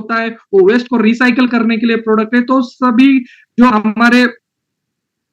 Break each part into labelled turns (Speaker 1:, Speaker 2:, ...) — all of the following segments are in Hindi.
Speaker 1: होता है, वो वेस्ट को रिसाइकल करने के लिए प्रोडक्ट है। तो सभी जो हमारे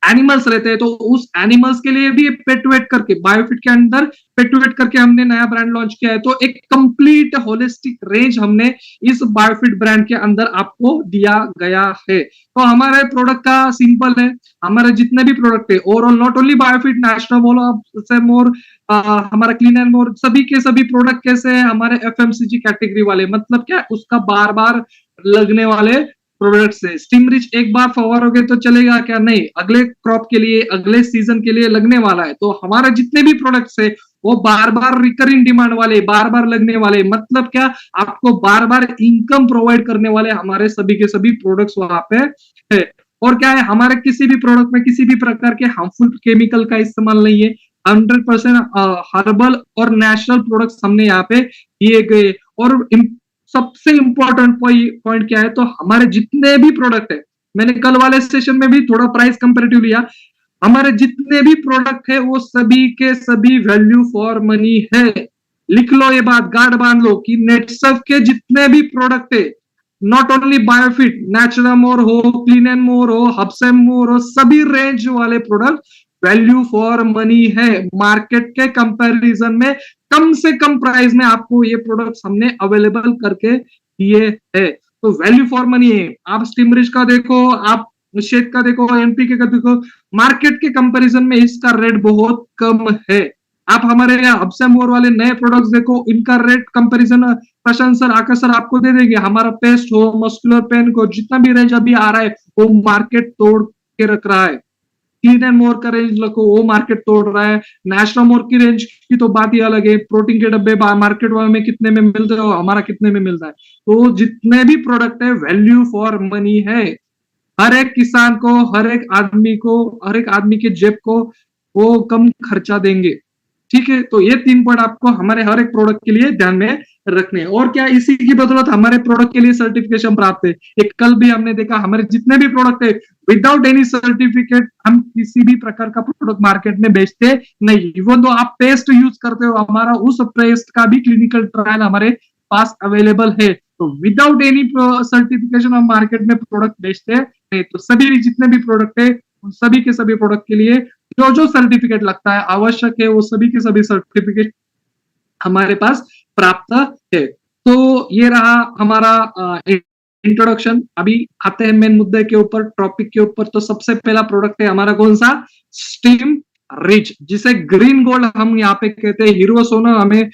Speaker 1: एनिमल्स रहते हैं तो उस एनिमल्स के लिए भी पेट वेट करके बायोफिट के अंदर पेट वेट करके हमने नया ब्रांड लॉन्च किया है। तो एक कंप्लीट होलिस्टिक रेंज हमने इस बायोफिट ब्रांड के अंदर आपको दिया गया है। तो हमारे प्रोडक्ट का सिंपल है, हमारे जितने भी प्रोडक्ट है ओवरऑल, नॉट ओनली बायोफिट, नेशनल मोर, हमारा क्लीन एंड मोर, सभी के सभी प्रोडक्ट कैसे है हमारे एफएमसीजी कैटेगरी वाले, मतलब क्या उसका बार बार लगने वाले प्रोडक्ट्स है। स्टीम रिच एक बार फवारोगे तो चलेगा क्या? नहीं, अगले क्रॉप के लिए, अगले सीजन के लिए लगने वाला है। तो हमारे जितने भी प्रोडक्ट्स है वो बार बार रिकरिंग डिमांड वाले, बार बार लगने वाले, मतलब क्या आपको बार बार इनकम प्रोवाइड करने वाले हमारे सभी के सभी प्रोडक्ट्स वहां पे है। और क्या है, हमारे किसी भी प्रोडक्ट में किसी भी प्रकार के हार्मफुल केमिकल का इस्तेमाल नहीं है। 100% हर्बल और नेचुरल प्रोडक्ट्स हमने यहाँ पे किए गए। और सबसे इंपॉर्टेंट पॉइंट क्या है, तो हमारे जितने भी प्रोडक्ट है, मैंने कल वाले सेशन में भी थोड़ा प्राइस कंपैरेटिव लिया, हमारे जितने भी प्रोडक्ट है वो सभी के सभी वैल्यू फॉर मनी है। लिख लो ये बात, गार्ड बांध लो कि नेटसर्फ के जितने भी प्रोडक्ट है, नॉट ओनली बायोफिट, नेचुरल मोर हो, क्लीन एंड मोर हो, हब्स एंड मोर हो, सभी रेंज वाले प्रोडक्ट वैल्यू फॉर मनी है। मार्केट के कंपैरिजन में कम से कम प्राइस में आपको ये प्रोडक्ट्स हमने अवेलेबल करके दिए है। तो वैल्यू फॉर मनी है। आप स्टीमरिच का देखो, आप शेक का देखो, एनपीके का देखो, मार्केट के कंपैरिजन में इसका रेट बहुत कम है। आप हमारे यहाँ हब्स एंड मोर वाले नए प्रोडक्ट्स देखो, इनका रेट कंपैरिजन प्रशांत सर, आकाश सर आपको दे देंगे। हमारा पेस्ट हो, मस्कुलर पेन को, जितना भी रेंज अभी आ रहा है वो मार्केट तोड़ के रख रहा है। क्लीन एंड मोर का रेंज रखो, वो मार्केट तोड़ रहा है। नेशनल मोर की रेंज की तो बात ही अलग है। प्रोटीन के डब्बे मार्केट में कितने में मिलते हैं, हमारा कितने में मिलता है। तो जितने भी प्रोडक्ट है वैल्यू फॉर मनी है। हर एक किसान को, हर एक आदमी को, हर एक आदमी के जेब को वो कम खर्चा देंगे। ठीक है, तो ये 3 पॉइंट आपको हमारे हर एक प्रोडक्ट के लिए ध्यान में रखने हैं। और क्या, इसी की बदौलत हमारे प्रोडक्ट के लिए सर्टिफिकेशन प्राप्त है। एक कल भी हमने देखा, हमारे जितने भी प्रोडक्ट है विदाउट एनी सर्टिफिकेट हम किसी भी प्रकार का प्रोडक्ट मार्केट में बेचते नहीं। इवन तो आप पेस्ट यूज करते हो, हमारा उस पेस्ट का भी क्लिनिकल ट्रायल हमारे पास अवेलेबल है। तो विदाउट एनी सर्टिफिकेशन हम मार्केट में प्रोडक्ट बेचते हैं। तो सभी जितने भी प्रोडक्ट है उन सभी के सभी प्रोडक्ट के लिए जो जो सर्टिफिकेट लगता है, आवश्यक है, वो सभी के सभी सर्टिफिकेट हमारे पास प्राप्त है। तो ये रहा हमारा इंट्रोडक्शन। अभी आते हैं मेन मुद्दे के ऊपर, टॉपिक के ऊपर। तो सबसे पहला प्रोडक्ट है हमारा कौन सा? स्टीम रिच, जिसे ग्रीन गोल्ड हम यहाँ पे कहते हैं। हीरो सोना हमें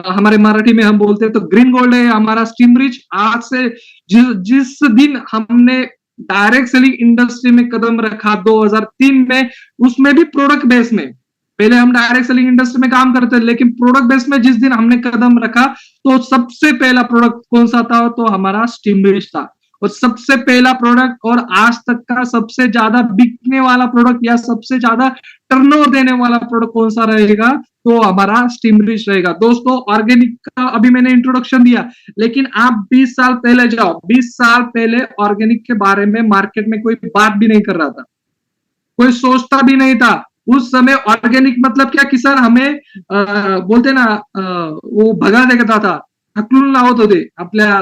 Speaker 1: हमारे मराठी में हम बोलते हैं। तो ग्रीन गोल्ड है हमारा स्टीम रिच। आज से जिस दिन हमने डायरेक्ट सेलिंग इंडस्ट्री में कदम रखा 2003 में, उसमें भी प्रोडक्ट बेस में, पहले हम डायरेक्ट सेलिंग इंडस्ट्री में काम करते थे, लेकिन प्रोडक्ट बेस में जिस दिन हमने कदम रखा तो सबसे पहला प्रोडक्ट कौन सा था? तो हमारा स्टीम रिच था। और सबसे पहला प्रोडक्ट और आज तक का सबसे ज्यादा बिकने वाला प्रोडक्ट या सबसे ज्यादा टर्नओवर देने वाला प्रोडक्ट कौन सा रहेगा? तो हमारा स्टीम रिच रहेगा। दोस्तों, ऑर्गेनिक का अभी मैंने इंट्रोडक्शन दिया, लेकिन आप 20 साल पहले जाओ, 20 साल पहले ऑर्गेनिक के बारे में मार्केट में कोई बात भी नहीं कर रहा था, कोई सोचता भी नहीं था। उस समय ऑर्गेनिक मतलब क्या, किसान हमें बोलते ना वो भगा देता था, हकलून लावत होते आपल्या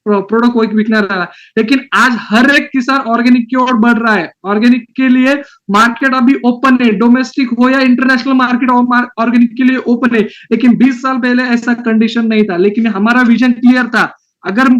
Speaker 1: प्रोडक्ट विकणारा। लेकिन आज हर एक किसान ऑर्गेनिक की ओर बढ़ रहा है। ऑर्गेनिक के लिए मार्केट अभी ओपन है, डोमेस्टिक हो या इंटरनेशनल मार्केट ऑर्गेनिक के लिए ओपन है। लेकिन 20 साल पहले ऐसा कंडीशन नहीं था। लेकिन हमारा विजन क्लियर था, अगर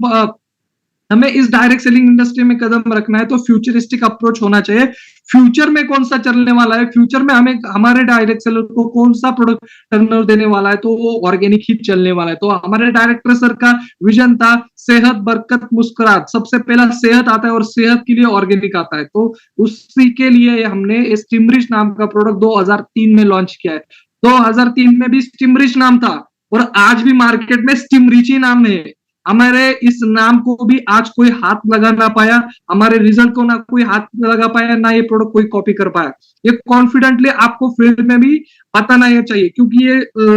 Speaker 1: हमें इस डायरेक्ट सेलिंग इंडस्ट्री में कदम रखना है तो फ्यूचरिस्टिक अप्रोच होना चाहिए। फ्यूचर में कौन सा चलने वाला है, फ्यूचर में हमें हमारे डायरेक्ट सेलर को कौन सा प्रोडक्ट टर्नओवर देने वाला है, तो वो ऑर्गेनिक ही चलने वाला है। तो हमारे डायरेक्टर सर का विजन था सेहत, बरकत, मुस्कुराहट। सबसे पहला सेहत आता है और सेहत के लिए ऑर्गेनिक आता है। तो उसी के लिए हमने स्टीमरिच नाम का प्रोडक्ट 2003 में लॉन्च किया है। 2003 में भी स्टीमरिच नाम था और आज भी मार्केट में स्टीमरिच ही नाम है। हमारे इस नाम को भी आज कोई हाथ लगा ना पाया, हमारे रिजल्ट को ना कोई हाथ लगा पाया, ना ये प्रोडक्ट कोई कॉपी कर पाया। ये कॉन्फिडेंटली आपको फील्ड में भी बताना ये चाहिए, क्योंकि ये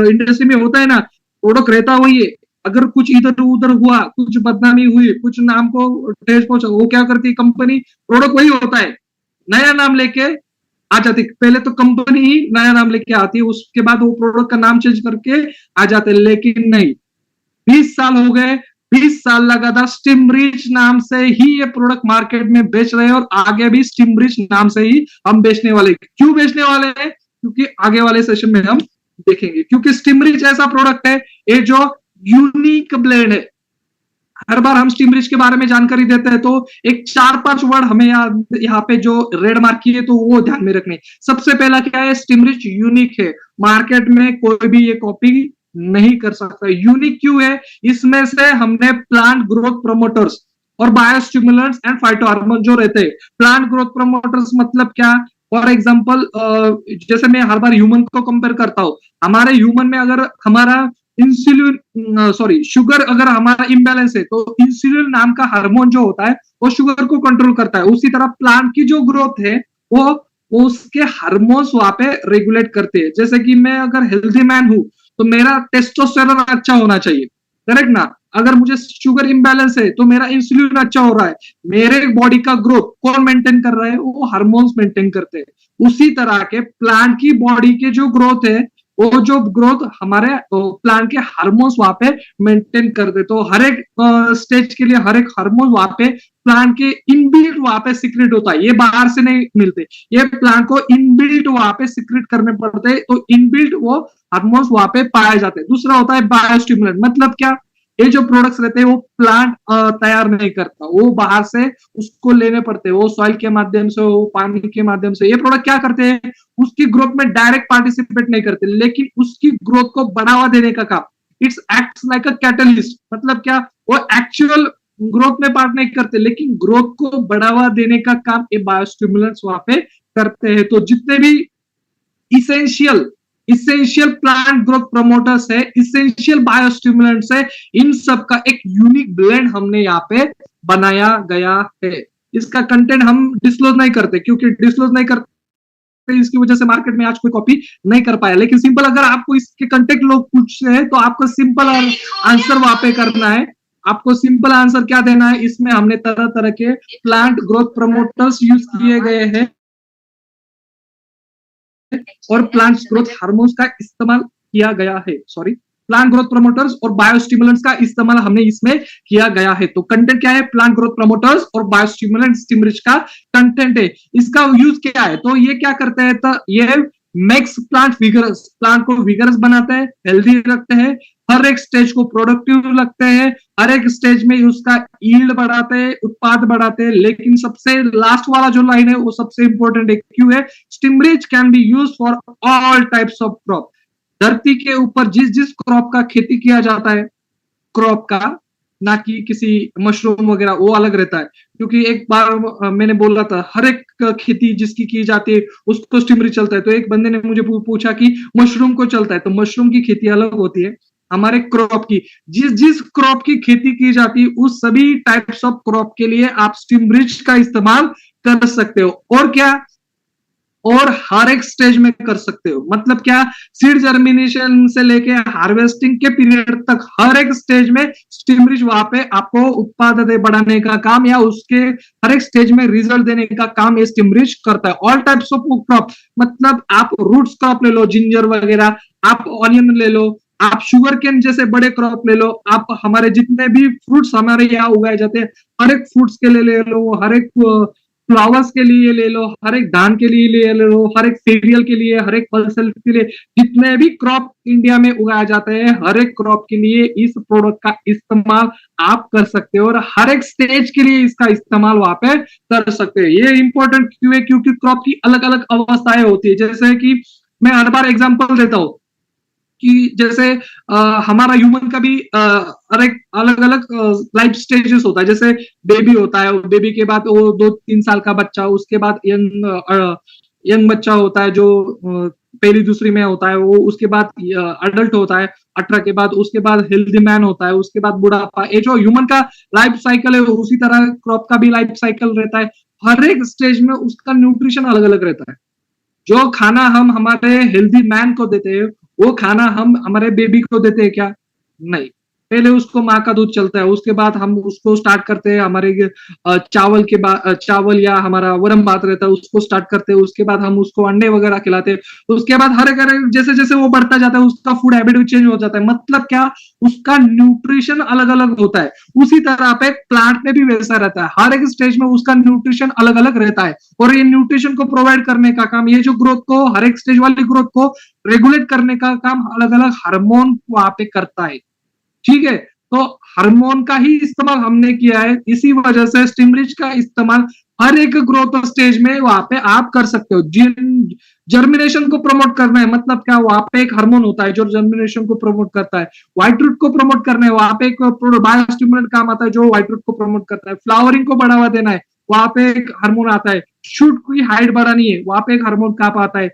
Speaker 1: इंडस्ट्री में होता है ना, प्रोडक्ट रहता वही है। अगर कुछ इधर उधर हुआ, कुछ बदनामी हुई, कुछ नाम को ठेस पहुंचा, वो क्या करती है कंपनी? प्रोडक्ट वही होता है, नया नाम लेके आ जाती। पहले तो कंपनी ही नया नाम लेके आती है, उसके बाद वो प्रोडक्ट का नाम चेंज करके आ जाते। लेकिन नहीं, 20 साल हो गए, 20 साल लगातार स्टिमरिच नाम से ही ये प्रोडक्ट मार्केट में बेच रहे हैं और आगे भी स्टिमरिच नाम से ही हम बेचने वाले हैं। क्यों बेचने वाले हैं? क्योंकि आगे वाले सेशन में हम देखेंगे, क्योंकि स्टिमरिच ऐसा प्रोडक्ट है ये जो यूनिक ब्लेंड है। हर बार हम स्टिमरिच के बारे में जानकारी देते हैं तो एक 4-5 वर्ड हमें यहाँ पे जो रेड मार्क किए तो वो ध्यान में रखने। सबसे पहला क्या है? स्टिमरिच यूनिक है, मार्केट में कोई भी ये कॉपी नहीं कर सकता। यूनिक क्यों है? इसमें से हमने प्लांट ग्रोथ प्रोमोटर्स और बायोस्टिमुलेंट्स एंड फाइटोहार्मोन जो रहते हैं। प्लांट ग्रोथ प्रोमोटर्स मतलब क्या? फॉर एग्जाम्पल जैसे मैं हर बार ह्यूमन को कंपेयर करता हूं, हमारे ह्यूमन में अगर हमारा शुगर अगर हमारा इम्बैलेंस है तो इंसुलिन नाम का हार्मोन जो होता है वो शुगर को कंट्रोल करता है। उसी तरह प्लांट की जो ग्रोथ है वो उसके हार्मोन्स वहां पे रेगुलेट करते हैं। जैसे कि मैं अगर हेल्दी मैन हूं तो मेरा टेस्टोस्टेरोन अच्छा होना चाहिए, करेक्ट ना? अगर मुझे शुगर इम्बैलेंस है तो मेरा इंसुलिन अच्छा हो रहा है। मेरे बॉडी का ग्रोथ कौन मेंटेन कर रहा है? वो हार्मोन्स मेंटेन करते हैं। उसी तरह के प्लांट की बॉडी के जो ग्रोथ है वो जो ग्रोथ हमारे प्लांट के हार्मोन्स वहां पे मेंटेन करते। तो हर एक स्टेज के लिए हर एक हार्मोन वहां पे प्लांट के इनबिल्ट वहां पे सीक्रेट होता है, ये बाहर से नहीं मिलते, ये प्लांट को इनबिल्ट वहां पे सीक्रेट करने पड़ते हैं। तो इनबिल्ट वो हार्मोन्स वहां पे पाए जाते हैं। दूसरा होता है बायोस्टिमुलेंट। मतलब क्या? ये जो प्रोडक्ट्स रहते हैं वो प्लांट तैयार नहीं करता, वो बाहर से उसको लेने पड़ते हैं। वो सॉइल के माध्यम से, वो पानी के माध्यम से। ये प्रोडक्ट क्या करते हैं? उसकी ग्रोथ में डायरेक्ट पार्टिसिपेट नहीं करते, लेकिन उसकी ग्रोथ को बढ़ावा देने का काम। It's acts like a catalyst. मतलब क्या? वो एक्चुअल ग्रोथ में पार्ट नहीं करते, लेकिन ग्रोथ को बढ़ावा देने का काम ये बायोस्टिमुलेंट्स वहां पे करते हैं। तो जितने भी इसेंशियल प्लांट ग्रोथ प्रोमोटर्स है, इसेंशियल बायोस्टिमुलेंट्स है, इन सब का एक यूनिक ब्लेंड हमने यहाँ पे बनाया गया है। इसका कंटेंट हम डिस्क्लोज नहीं करते, क्योंकि डिस्क्लोज नहीं करते इसकी वजह से मार्केट में आज कोई कॉपी नहीं कर पाया। लेकिन सिंपल अगर आपको इसके कंटेंट लोग पूछ रहे हैं तो आपको सिंपल आंसर वहां पे करना है। आपको सिंपल आंसर क्या देना है? इसमें हमने तरह तरह के प्लांट ग्रोथ प्रोमोटर्स यूज किए गए हैं और प्लांट ग्रोथ हार्मोन्स का इस्तेमाल किया गया है। सॉरी, प्लांट ग्रोथ प्रमोटर्स और बायोस्टिमुलेंट्स का इस्तेमाल हमने इसमें किया गया है। तो कंटेंट क्या है? प्लांट ग्रोथ प्रमोटर्स और बायोस्टिमुलेंट स्टिमरिच का कंटेंट है। इसका यूज क्या है? तो ये क्या करते हैं? तो ये मेक्स प्लांट विगरस, प्लांट को विगरस बनाते हैं, हेल्दी रखते हैं, हर एक स्टेज को प्रोडक्टिव लगते हैं, हर एक स्टेज में उसका यील्ड बढ़ाते हैं, उत्पाद बढ़ाते हैं। लेकिन सबसे लास्ट वाला जो लाइन है वो सबसे इंपॉर्टेंट है। क्यों है? Stimrich can be use for all types of crop. धरती के ऊपर जिस जिस क्रॉप का खेती किया जाता है, क्रॉप का, ना कि किसी मशरूम वगैरह, वो अलग रहता है। क्योंकि एक बार मैंने बोला था हर एक खेती जिसकी की जाती है उसको स्टिमरिच चलता है। तो एक बंदे ने मुझे पूछा कि मशरूम को चलता है, तो मशरूम की खेती अलग होती है, हमारे क्रॉप की जिस जिस क्रॉप की खेती की जाती है उस सभी टाइप्स ऑफ क्रॉप के लिए आप स्टिमरिच का इस्तेमाल कर सकते हो। और क्या? और हर एक स्टेज में कर सकते हो। मतलब क्या? सीड जर्मिनेशन से लेके हार्वेस्टिंग के पीरियड तक हर एक स्टेज में स्टिमरिच वहां पे आपको उत्पादकता बढ़ाने का काम या उसके हर एक स्टेज में रिजल्ट देने का काम ये स्टिमरिच करता है। ऑल टाइप्स ऑफ क्रॉप, मतलब आप रूट्स क्रॉप ले लो, जिंजर वगैरह, आप ऑनियन ले लो, आप शुगर केन जैसे बड़े क्रॉप ले लो, आप हमारे जितने भी फ्रूट्स हमारे यहाँ उगाए जाते हैं हर एक फ्रूट्स के लिए ले लो, हर एक फ्लावर्स के लिए ले लो, हर एक धान के लिए ले लो, हर एक सीरियल के लिए, हर एक पल्सेस के लिए, जितने भी क्रॉप इंडिया में उगाए जाते हैं हर एक क्रॉप के लिए इस प्रोडक्ट का इस्तेमाल आप कर सकते हो और हर एक स्टेज के लिए इसका इस्तेमाल वहां पे कर सकते हैं। ये इंपॉर्टेंट क्यों है? क्योंकि क्रॉप की अलग अलग अवस्थाएं होती है। जैसे कि मैं हर बार एग्जाम्पल देता हूँ कि जैसे हमारा ह्यूमन का भी अलग अलग लाइफ स्टेजेस होता है। जैसे बेबी होता है, बेबी के बाद वो 2-3 साल का बच्चा, उसके बाद यंग बच्चा होता है जो पहली दूसरी में होता है, वो उसके बाद अडल्ट होता है 18 के बाद, उसके बाद हेल्दी मैन होता है, उसके बाद बुढ़ापा। ये जो ह्यूमन का लाइफ साइकिल है उसी तरह क्रॉप का भी लाइफ साइकिल रहता है। हर एक स्टेज में उसका न्यूट्रिशन अलग अलग रहता है। जो खाना हम हमारे हेल्दी मैन को देते हैं वो खाना हम हमारे बेबी को देते हैं क्या? नहीं। पहले उसको माँ का दूध चलता है, उसके बाद हम उसको स्टार्ट करते हैं हमारे चावल के बाद, चावल या हमारा वरम भात रहता है उसको स्टार्ट करते हैं, उसके बाद हम उसको अंडे वगैरह खिलाते हैं, उसके बाद हर एक जैसे जैसे वो बढ़ता जाता है उसका फूड हैबिट भी चेंज हो जाता है, मतलब क्या, उसका न्यूट्रिशन अलग अलग होता है। उसी तरह पे प्लांट में भी वैसा रहता है, हर एक स्टेज में उसका न्यूट्रिशन अलग अलग रहता है, और ये न्यूट्रिशन को प्रोवाइड करने का काम, ये जो ग्रोथ को, हर एक स्टेज वाली ग्रोथ को रेगुलेट करने का काम अलग अलग हार्मोन वहां पे करता है। ठीक है, तो हार्मोन का ही इस्तेमाल हमने किया है, इसी वजह से स्टिमरिच का इस्तेमाल हर एक ग्रोथ स्टेज में वहां पे आप कर सकते हो। जर्मिनेशन को प्रमोट करना है, मतलब क्या, वहां पे एक हार्मोन होता है जो जर्मिनेशन को प्रमोट करता है। व्हाइट रूट को प्रमोट करना है, वहां पे एक बायोस्टिमुलेंट काम आता है जो व्हाइट रूट को प्रमोट करता है। फ्लावरिंग को बढ़ावा देना है, वहां पे एक हार्मोन आता है। शूट की हाइट बढ़ानी है, वहां पे एक हार्मोन काम आता है।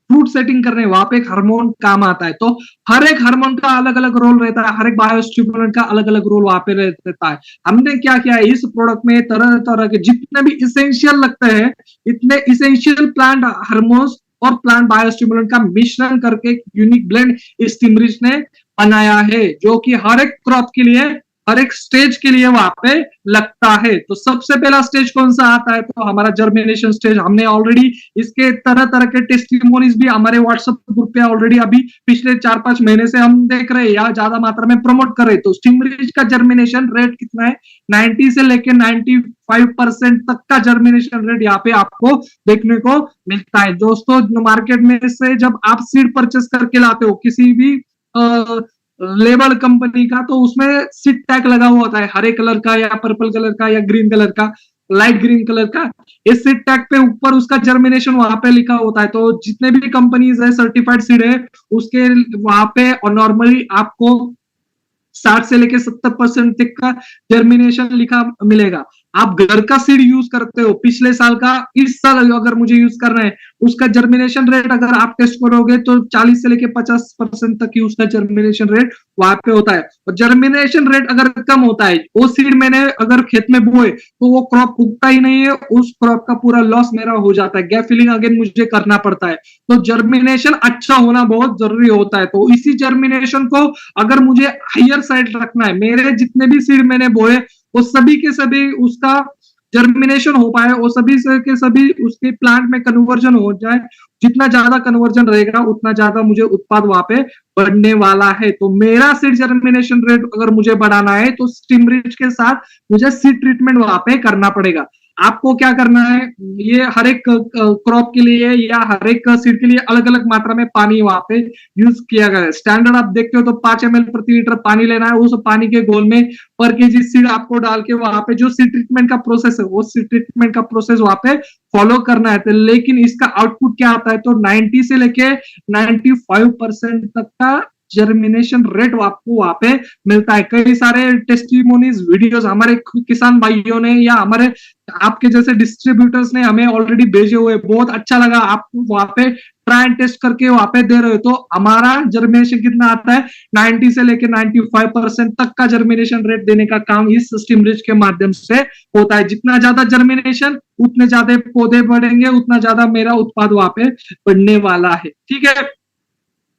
Speaker 1: फ्रूट सेटिंग करने, वहां पे एक हार्मोन काम आता है। तो हर एक हार्मोन का अलग अलग रोल रहता है, हर एक बायोस्टिमुलेंट का अलग अलग रोल वहां पे रहता है। हमने क्या किया है, इस प्रोडक्ट में तरह तरह के जितने भी इसेंशियल लगते हैं, इतने इसेंशियल प्लांट हार्मोन्स और प्लांट बायोस्टिमुलेंट का मिश्रण करके यूनिक ब्लेंड स्टिमरिच ने बनाया है, जो कि हर एक क्रॉप के लिए, हर एक स्टेज के लिए वहां पे लगता है। तो सबसे पहला स्टेज कौन सा आता है, तो हमारा जर्मिनेशन स्टेज। हमने ऑलरेडी इसके तरह तरह के टेस्टिमोनीज भी हमारे व्हाट्सएप ग्रुप पे ऑलरेडी अभी पिछले 4-5 महीने से हम देख रहे हैं या ज्यादा मात्रा में प्रमोट कर रहे हैं। तो स्टिमरिच का जर्मिनेशन रेट कितना है, 90 से लेकर 95% तक का जर्मिनेशन रेट यहाँ पे आपको देखने को मिलता है। दोस्तों, मार्केट में से जब आप सीड परचेस करके लाते हो किसी भी लेबल कंपनी का, तो उसमें सीड टैग लगा हुआ होता है, हरे कलर का या पर्पल कलर का या ग्रीन कलर का, लाइट ग्रीन कलर का। इस सीड टैग पे ऊपर उसका जर्मिनेशन वहां पे लिखा होता है। तो जितने भी कंपनीज है सर्टिफाइड सीड है, उसके वहां पे और नॉर्मली आपको 60 से लेके 70% तक का जर्मिनेशन लिखा मिलेगा। आप घर का सीड यूज करते हो पिछले साल का, इस साल अगर मुझे यूज करना है, उसका जर्मिनेशन रेट अगर आप टेस्ट करोगे तो 40 से लेके 50% तक ही उसका जर्मिनेशन रेट वहां पे होता है। और जर्मिनेशन रेट अगर कम होता है, वो सीड मैंने अगर खेत में बोए तो वो क्रॉप उगता ही नहीं है, उस क्रॉप का पूरा लॉस मेरा हो जाता है, गैप फिलिंग अगेन मुझे करना पड़ता है। तो जर्मिनेशन अच्छा होना बहुत जरूरी होता है। तो इसी जर्मिनेशन को अगर मुझे हायर साइड रखना है, मेरे जितने भी सीड मैंने बोए वो सभी के सभी उसका जर्मिनेशन हो पाए, वो सभी के सभी उसके प्लांट में कन्वर्जन हो जाए। जितना ज्यादा कन्वर्जन रहेगा उतना ज्यादा मुझे उत्पाद वहां पे बढ़ने वाला है। तो मेरा सीड जर्मिनेशन रेट अगर मुझे बढ़ाना है तो स्टिमरिच के साथ मुझे सीड ट्रीटमेंट वहां पे करना पड़ेगा। आपको क्या करना है, ये हर एक क्रॉप के लिए या हर एक सीड के लिए अलग अलग मात्रा में पानी वहां पे यूज किया गया है। स्टैंडर्ड आप देखते हो तो 5 ml प्रति लीटर पानी लेना है, उस पानी के घोल में पर केजी सीड आपको डाल के वहां पे जो सीड ट्रीटमेंट का प्रोसेस है, वो सीड ट्रीटमेंट का प्रोसेस वहां पे फॉलो करना है। तो लेकिन इसका आउटपुट क्या आता है, तो 90 से लेके 95% तक का जर्मिनेशन रेट आपको वहां पे मिलता है। कई सारे टेस्टिमोनीज वीडियोस हमारे किसान भाइयों ने या हमारे आपके जैसे डिस्ट्रीब्यूटर्स ने हमें ऑलरेडी भेजे हुए, बहुत अच्छा लगा, आप वहां पे ट्राई एंड टेस्ट करके वहां पे दे रहे हो। तो हमारा जर्मिनेशन कितना आता है, 90 से लेकर 95% तक का जर्मिनेशन रेट देने का काम इस स्टिमरिच के माध्यम से होता है। जितना ज्यादा जर्मिनेशन उतने ज्यादा पौधे बढ़ेंगे, उतना ज्यादा मेरा उत्पाद वहां पे बढ़ने वाला है। ठीक है,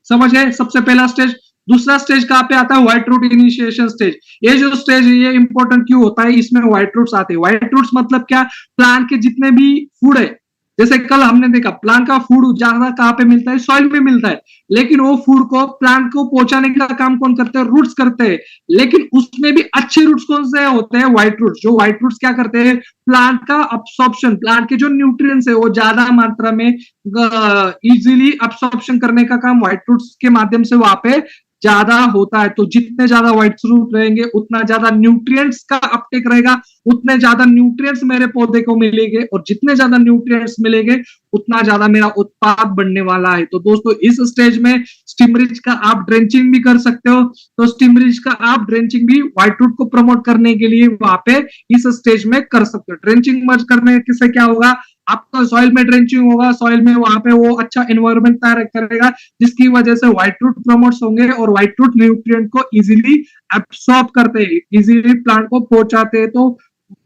Speaker 1: समझ गए, सबसे पहला स्टेज। दूसरा स्टेज कहां पे आता है, व्हाइट रूट इनिशिएशन स्टेज। ये जो स्टेज है ये इंपॉर्टेंट क्यों होता है, इसमें व्हाइट रूट्स आते हैं। व्हाइट रूट्स मतलब क्या, प्लांट के जितने भी फूड है, जैसे कल हमने देखा प्लांट का फूड ज्यादा कहां पे मिलता है, सॉइल में मिलता है, लेकिन वो फूड को प्लांट को पहुंचाने का काम कौन करते हैं, रूट्स करते हैं। लेकिन उसमें भी अच्छे रूट्स कौन से होते हैं, व्हाइट रूट्स। जो व्हाइट रूट्स क्या करते हैं, प्लांट का अब्सॉर्प्शन, प्लांट के जो न्यूट्रिएंट्स है वो ज्यादा मात्रा में इजीली अब्सॉर्प्शन करने का काम व्हाइट रूट्स के माध्यम से वहां पे ज्यादा होता है। तो जितने ज्यादा व्हाइट रूट रहेंगे उतना ज्यादा न्यूट्रिएंट्स का अपटेक रहेगा, उतने ज्यादा न्यूट्रिएंट्स मेरे पौधे को मिलेंगे, और जितने ज्यादा न्यूट्रिएंट्स मिलेंगे उतना ज्यादा मेरा उत्पाद बढ़ने वाला है। तो दोस्तों, इस स्टेज में स्टिमरिच का आप ड्रेंचिंग भी कर सकते हो। तो स्टिमरिच का आप ड्रेंचिंग भी व्हाइट रूट को प्रमोट करने के लिए वहां पे इस स्टेज में कर सकते हो। ड्रेंचिंग मर्ज करने से क्या होगा, आपका सॉइल में ड्रेंचिंग होगा, सॉइल में वहां पे वो अच्छा एनवायरनमेंट तैयार करेगा, जिसकी वजह से व्हाइट रूट प्रमोट्स होंगे और व्हाइट रूट न्यूट्रिएंट को इजीली एब्सॉर्ब करते हैं, इजीली प्लांट को पहुंचाते हैं। तो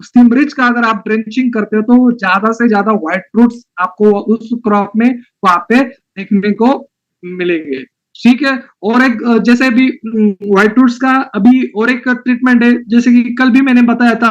Speaker 1: स्टिमरिच का अगर आप ड्रेंचिंग करते हो तो ज्यादा से ज्यादा व्हाइट रूट्स आपको उस क्रॉप में वहां पे देखने को मिलेंगे। ठीक है। और एक जैसे भी व्हाइट रूट्स का अभी और एक ट्रीटमेंट है, जैसे कि कल भी मैंने बताया था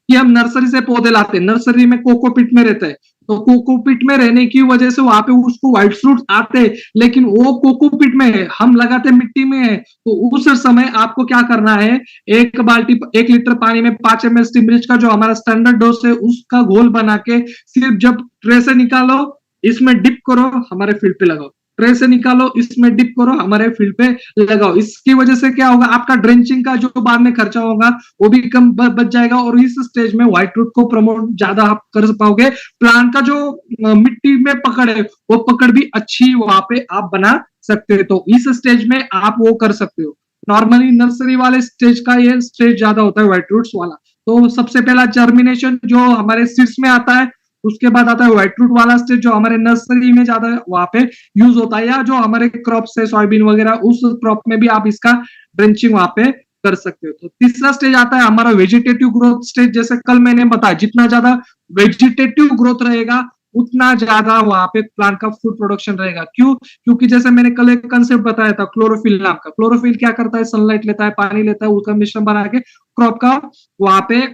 Speaker 1: कि हम नर्सरी से पौधे लाते हैं, नर्सरी में कोकोपीट में रहता है, तो कोकोपीट में रहने की वजह से वहां पे उसको व्हाइट फ्रूट आते हैं, लेकिन वो कोकोपीट में है, हम लगाते मिट्टी में है। तो उस समय आपको क्या करना है, एक बाल्टी 1 लीटर पानी में 5 ml स्टिमरिच का जो हमारा स्टैंडर्ड डोज है उसका घोल बना के सिर्फ जब ट्रे से निकालो, इसमें डिप करो, हमारे फील्ड पे लगाओ, ट्रे से निकालो, इसमें डिप करो, हमारे फील्ड पे लगाओ। इसकी वजह से क्या होगा, आपका ड्रेंचिंग का जो बाद में खर्चा होगा वो भी कम बच जाएगा, और इस स्टेज में व्हाइट रूट को प्रमोट ज्यादा आप कर पाओगे। प्लांट का जो मिट्टी में पकड़ है वो पकड़ भी अच्छी वहां पे आप बना सकते हो। तो इस स्टेज में आप वो कर सकते हो। नॉर्मली नर्सरी वाले स्टेज का ये स्टेज ज्यादा होता है व्हाइट रूट्स वाला। तो सबसे पहला जर्मिनेशन जो हमारे सीड्स में आता है, उसके बाद आता है व्हाइट रूट वाला स्टेज जो हमारे नर्सरी में ज्यादा वहां पे यूज होता है, या जो हमारे क्रॉप से सोयाबीन वगैरह उस क्रॉप में भी आप इसका ड्रेंचिंग वहां पे कर सकते हो। तो तीसरा स्टेज आता है हमारा वेजिटेटिव ग्रोथ स्टेज। जैसे कल मैंने बताया, जितना ज्यादा वेजिटेटिव ग्रोथ रहेगा उतना ज्यादा वहां पे प्लांट का फूड प्रोडक्शन रहेगा। क्यों? क्योंकि जैसे मैंने कल एक कंसेप्ट बताया था क्लोरोफिल नाम का। क्लोरोफिल क्या करता है, सनलाइट लेता है, पानी लेता है, उसका मिश्रण बना के क्रॉप का वहां पे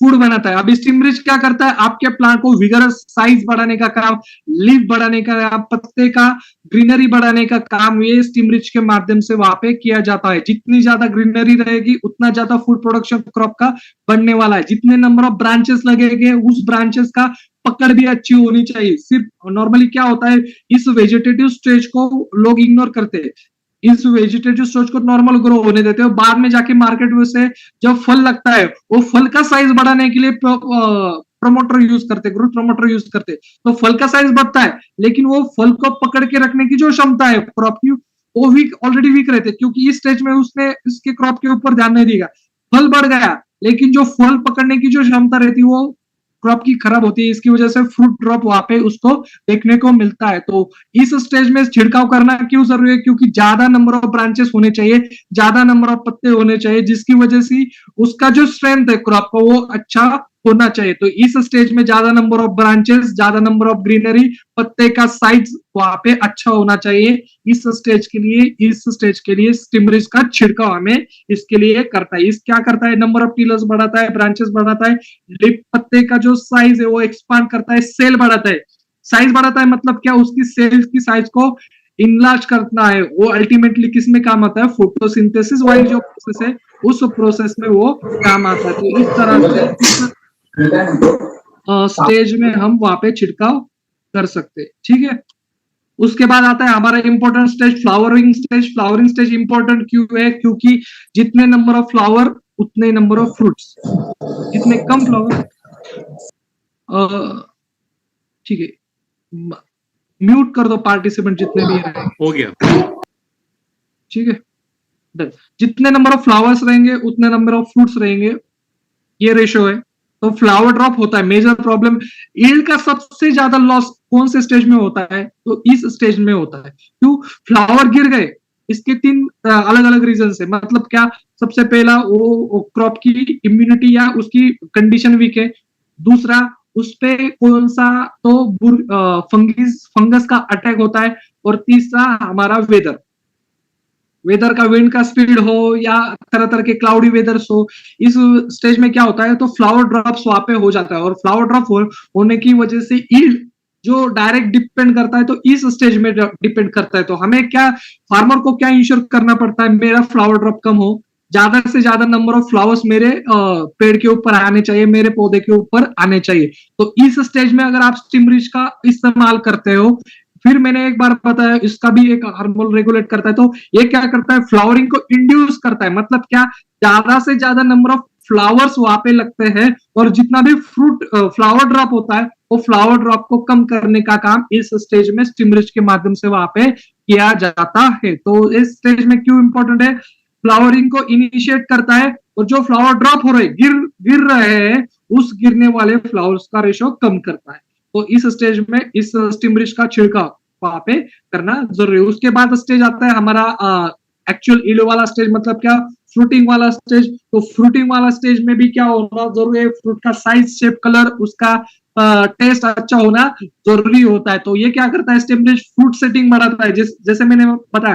Speaker 1: फूड बनाता है। अब स्टिमरिच क्या करता है, आपके प्लांट को विगरस साइज बढ़ाने का काम, लीफ बढ़ाने का काम, पत्ते का ग्रीनरी बढ़ाने का काम ये स्टिमरिच के माध्यम से वहां पे किया जाता है। जितनी ज्यादा ग्रीनरी रहेगी उतना ज्यादा फूड प्रोडक्शन क्रॉप का बढ़ने वाला है। जितने नंबर ऑफ ब्रांचेस लगेंगे उस ब्रांचेस का पकड़ भी अच्छी होनी चाहिए। सिर्फ नॉर्मली क्या होता है, इस वेजिटेटिव स्टेज को लोग इग्नोर करते हैं, इस वेजिटेटिव स्टेज को नॉर्मल ग्रो होने देते हो, बाद में जाके मार्केट में से जब फल लगता है वो फल का साइज बढ़ाने के लिए प्रमोटर यूज करते, ग्रोथ प्रमोटर यूज करते, तो फल का साइज बढ़ता है, लेकिन वो फल को पकड़ के रखने की जो क्षमता है क्रॉप की वो वीक, ऑलरेडी वीक रहते, क्योंकि इस स्टेज में उसने इसके क्रॉप के ऊपर ध्यान नहीं दिया। फल बढ़ गया लेकिन जो फल पकड़ने की जो क्षमता रहती वो क्रॉप की खराब होती है, इसकी वजह से फ्रूट ड्रॉप वहां पे उसको देखने को मिलता है। तो इस स्टेज में छिड़काव करना क्यों जरूरी है, क्योंकि ज्यादा नंबर ऑफ ब्रांचेस होने चाहिए, ज्यादा नंबर ऑफ पत्ते होने चाहिए, जिसकी वजह से उसका जो स्ट्रेंथ है क्रॉप का वो अच्छा होना चाहिए। तो इस स्टेज में ज्यादा नंबर ऑफ ब्रांचेस, ज्यादा नंबर ऑफ ग्रीनरी, पत्ते का साइज वहां पे अच्छा होना चाहिए। इस स्टेज के लिए स्टिमरिच का छिड़काव हमें इसके लिए करता है। इस क्या करता है, नंबर ऑफ टिलर्स बढ़ाता है, ब्रांचेस बढ़ाता है, लिप पत्ते का जो साइज है वो एक्सपांड करता है, सेल बढ़ाता है। साइज बढ़ाता है मतलब क्या, उसकी सेल्स की साइज को इनलार्ज करना है। वो अल्टीमेटली किस में काम आता है, फोटोसिंथेसिस वाली जो प्रोसेस है उस प्रोसेस में वो काम आता है। तो इस तरह से स्टेज में हम वहां पे छिड़काव कर सकते हैं। ठीक है। उसके बाद आता है हमारा important stage, flowering stage. Flowering stage important क्यों है, क्योंकि जितने नंबर ऑफ फ्लावर उतने नंबर ऑफ फ्रूट्स, जितने कम फ्लावर, ठीक है, म्यूट कर दो पार्टिसिपेंट जितने भी हैं।
Speaker 2: हो गया।
Speaker 1: ठीक है, जितने नंबर ऑफ फ्लावर्स रहेंगे उतने नंबर ऑफ फ्रूट्स रहेंगे, ये रेशियो है। तो फ्लावर ड्रॉप होता है मेजर प्रॉब्लम। यील्ड का सबसे ज्यादा लॉस कौन से स्टेज में होता है, तो इस स्टेज में होता है। क्यों? फ्लावर गिर गए, इसके 3 अलग अलग रीजन है। मतलब क्या, सबसे पहला वो क्रॉप की इम्यूनिटी या उसकी कंडीशन वीक है, दूसरा उस पे कौन सा तो फंगस का अटैक होता है, और तीसरा हमारा वेदर का, विंड का स्पीड हो या तरह तरह के क्लाउडी वेदर्स हो। इस स्टेज में क्या होता है, तो फ्लावर ड्रॉप्स वहां पे हो जाता है, और फ्लावर ड्रॉप होने की वजह से यील्ड जो डायरेक्ट डिपेंड करता है, तो इस स्टेज में डिपेंड करता है। तो हमें क्या, फार्मर को क्या इंश्योर करना पड़ता है, मेरा फ्लावर ड्रॉप कम हो, ज्यादा से ज्यादा नंबर ऑफ फ्लावर्स मेरे पेड़ के ऊपर आने चाहिए, मेरे पौधे के ऊपर आने चाहिए। तो इस स्टेज में अगर आप स्टिमरिच का इस्तेमाल करते हो, फिर मैंने एक बार बताया इसका भी एक हार्मोन रेगुलेट करता है, तो ये क्या करता है, फ्लावरिंग को इंड्यूस करता है। मतलब क्या, ज्यादा से ज्यादा नंबर ऑफ फ्लावर्स वहां पे लगते हैं, और जितना भी फ्रूट फ्लावर ड्रॉप होता है वो फ्लावर ड्रॉप को कम करने का काम इस स्टेज में स्टिमरिच के माध्यम से वहां पे किया जाता है। तो इस स्टेज में क्यों इंपॉर्टेंट है, फ्लावरिंग को इनिशिएट करता है, और जो फ्लावर ड्रॉप हो रहे गिर रहे हैं उस गिरने वाले फ्लावर्स का रेशो कम करता है। तो इस स्टेज में इस स्टिमरिच का छिड़काव वहां पे करना जरूरी है। उसके बाद स्टेज आता है हमारा एक्चुअल ईल्ड वाला स्टेज मतलब क्या, फ्रूटिंग वाला स्टेज। तो फ्रूटिंग वाला स्टेज में भी क्या होना जरूरी है, फ्रूट का साइज, शेप, कलर, उसका टेस्ट अच्छा होना जरूरी होता है। तो ये क्या करता है, स्टेमरेज फ्रूट सेटिंग बढ़ाता है। जैसे मैंने बताया,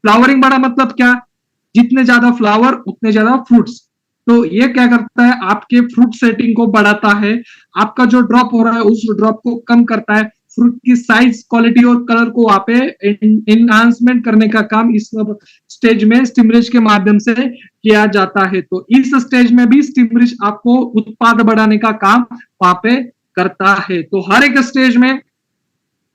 Speaker 1: फ्लावरिंग बढ़ा मतलब क्या, जितने ज्यादा फ्लावर उतने ज्यादा फ्रूट्स। तो ये क्या करता है, आपके फ्रूट सेटिंग को बढ़ाता है, आपका जो ड्रॉप हो रहा है उस ड्रॉप को कम करता है, फ्रूट की साइज, क्वालिटी और कलर को वहां पे एनहांसमेंट करने का काम इस स्टेज में स्टिमरेज के माध्यम से किया जाता है। तो इस स्टेज में भी स्टिमरेज आपको उत्पाद बढ़ाने का काम वहां पे करता है। तो हर एक स्टेज में,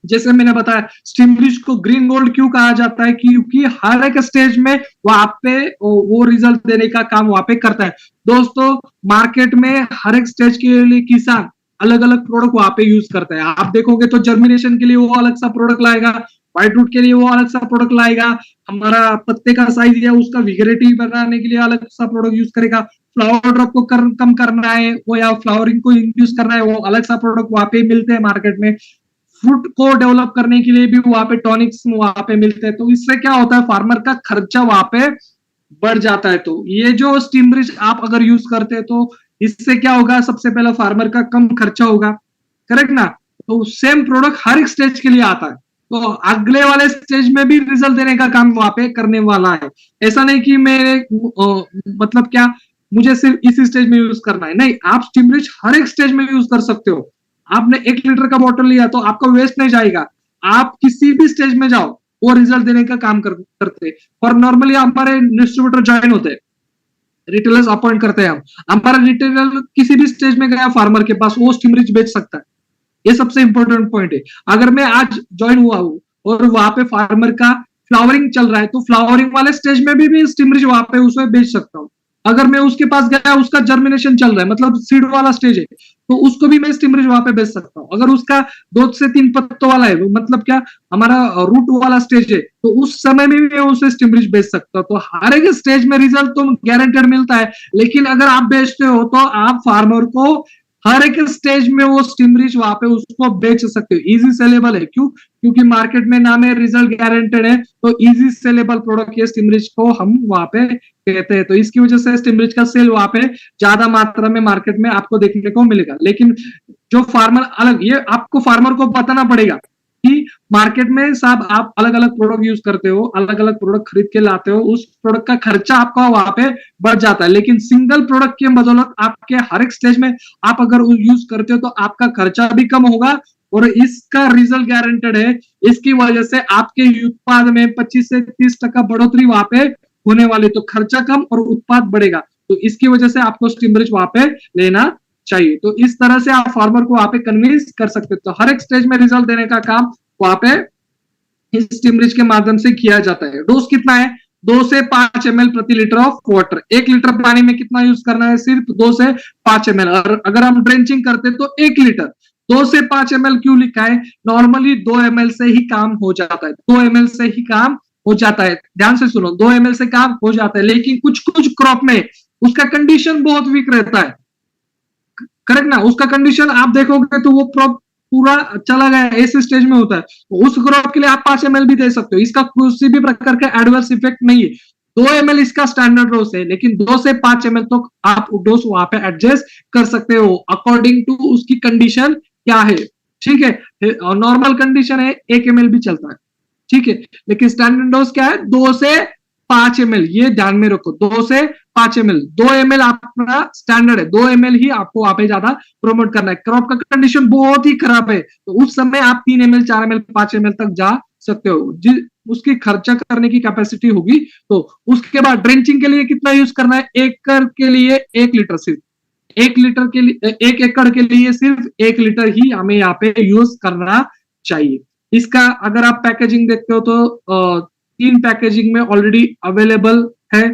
Speaker 1: जैसे मैंने बताया, स्टिमरिश को ग्रीन गोल्ड क्यों कहा जाता है, क्योंकि हर एक स्टेज में वहां पे वो रिजल्ट देने का काम वहां पे करता है। दोस्तों, मार्केट में हर एक स्टेज के लिए किसान अलग अलग प्रोडक्ट वहां पे यूज करता है। आप देखोगे तो जर्मिनेशन के लिए वो अलग सा प्रोडक्ट लाएगा, व्हाइट रूट के लिए वो अलग सा प्रोडक्ट लाएगा, हमारा पत्ते का साइज या उसका विगरेटिव बनाने के लिए अलग सा प्रोडक्ट यूज करेगा, फ्लावर ड्रॉप को कम करना है वो या फ्लावरिंग को इंड्यूस करना है, वो अलग सा प्रोडक्ट वहां पे मिलते हैं मार्केट में। फ्रूट को डेवलप करने के लिए भी वहां पे टॉनिक्स वहां पे मिलते हैं। तो इससे क्या होता है, फार्मर का खर्चा वहां पे बढ़ जाता है। तो ये जो स्टीमरिज आप अगर यूज करते हैं तो इससे क्या होगा, सबसे पहला फार्मर का कम खर्चा होगा, करेक्ट ना। तो सेम प्रोडक्ट हर एक स्टेज के लिए आता है, तो अगले वाले स्टेज में भी रिजल्ट देने का काम वहां पे करने वाला है। ऐसा नहीं कि मेरे मतलब क्या, मुझे सिर्फ इसी स्टेज में यूज करना है, नहीं, आप स्टीमरिज हर एक स्टेज में यूज कर सकते हो। आपने 1 लीटर का बॉटल लिया तो आपका वेस्ट नहीं जाएगा, आप किसी भी स्टेज में जाओ वो रिजल्ट देने का काम करते। और नॉर्मली हमारे डिस्ट्रीब्यूटर ज्वाइन होते हैं, रिटेलर्स अपॉइंट करते हैं हम, हमारा रिटेलर किसी भी स्टेज में गया फार्मर के पास, वो स्टीमरिज बेच सकता है। ये सबसे इंपॉर्टेंट पॉइंट है। अगर मैं आज ज्वाइन हुआ हूं और वहां पे फार्मर का फ्लावरिंग चल रहा है तो फ्लावरिंग वाले स्टेज में भी स्टीमरिज वहां पे उसमें बेच सकता हूँ। अगर मैं उसके पास गया, उसका जर्मिनेशन चल रहा है मतलब सीड वाला स्टेज है, तो उसको भी मैं स्टीमरिज वहां पे बेच सकता हूँ। अगर उसका 2 से 3 पत्तों वाला है, मतलब क्या, हमारा रूट वाला स्टेज है, तो उस समय में भी मैं उसे स्टीमरिज बेच सकता हूँ। तो हर एक स्टेज में रिजल्ट तो गारंटेड मिलता है, लेकिन अगर आप बेचते हो तो आप फार्मर को हर एक स्टेज में वो स्टीमरिज वहां पे उसको बेच सकते हो। इजी सेलेबल है, क्यों, क्योंकि मार्केट में नाम है रिजल्ट गारंटेड है, तो इजी सेलेबल प्रोडक्ट ये स्टीमरिज को हम वहां पे कहते हैं। तो इसकी वजह से स्टीमरिज का सेल वहां पे ज्यादा मात्रा में मार्केट में आपको देखने को मिलेगा। लेकिन जो फार्मर अलग, ये आपको फार्मर को बताना पड़ेगा कि मार्केट में साहब आप अलग अलग प्रोडक्ट यूज करते हो, अलग अलग प्रोडक्ट खरीद के लाते हो, उस प्रोडक्ट का खर्चा आपका वहां पे बढ़ जाता है। लेकिन सिंगल प्रोडक्ट की बदौलत आपके हर एक स्टेज में आप अगर यूज करते हो तो आपका खर्चा भी कम होगा और इसका रिजल्ट गारंटेड है। इसकी वजह से आपके उत्पाद में 25 से 30% बढ़ोतरी वहां पे होने वाली, तो खर्चा कम और उत्पाद बढ़ेगा। तो इसकी वजह से आपको स्टीमरिज वहां पे लेना चाहिए। तो इस तरह से आप फार्मर को वहां पे कन्विंस कर सकते हो। तो हर एक स्टेज में रिजल्ट देने का काम वहां पे इस स्टीमरिज के माध्यम से किया जाता है। डोज कितना है, 2 से 5 ml प्रति लीटर ऑफ वाटर। 1 लीटर पानी में कितना यूज करना है, सिर्फ 2 से 5 ml। और अगर हम ड्रेंचिंग करते तो 1 लीटर। 2 से 5 ml क्यों लिखा है, नॉर्मली 2 ml से ही काम हो जाता है, 2 ml से ही काम हो जाता है। ध्यान से सुनो, 2 ml से काम हो जाता है, लेकिन कुछ कुछ क्रॉप में उसका कंडीशन बहुत वीक रहता है, करेक्ट ना। उसका कंडीशन आप देखोगे तो वो क्रॉप पूरा चला गया, ऐसे स्टेज में होता है, तो उस क्रॉप के लिए आप 5 ml भी दे सकते हो, इसका किसी भी प्रकार का एडवर्स इफेक्ट नहीं है। 2 ml इसका स्टैंडर्ड डोज है, लेकिन 2 से 5 ml तो आप डोज वहां पे एडजस्ट कर सकते हो अकॉर्डिंग टू उसकी कंडीशन क्या है, ठीक है। नॉर्मल कंडीशन है 1 ml भी चलता है, ठीक है, लेकिन स्टैंडर्ड डोज क्या है, 2 से 5 ml। ये ध्यान में रखो, 2 से 5 ml। 2 ml अपना स्टैंडर्ड है, 2 ml ही आपको वहां पे ज्यादा प्रमोट करना है। क्रॉप का कंडीशन बहुत ही खराब है तो उस समय आप 3 ml 4 ml 5 ml तक जा सकते हो, उसकी खर्चा करने की कैपेसिटी होगी। तो उसके बाद ड्रेंचिंग के लिए कितना यूज करना है, एकड़ के लिए 1 लीटर, सिर्फ 1 लीटर के लिए, 1 एकड़ के लिए सिर्फ 1 लीटर ही हमें यहाँ पे यूज करना चाहिए। इसका अगर आप पैकेजिंग देखते हो तो 3 पैकेजिंग में ऑलरेडी अवेलेबल है।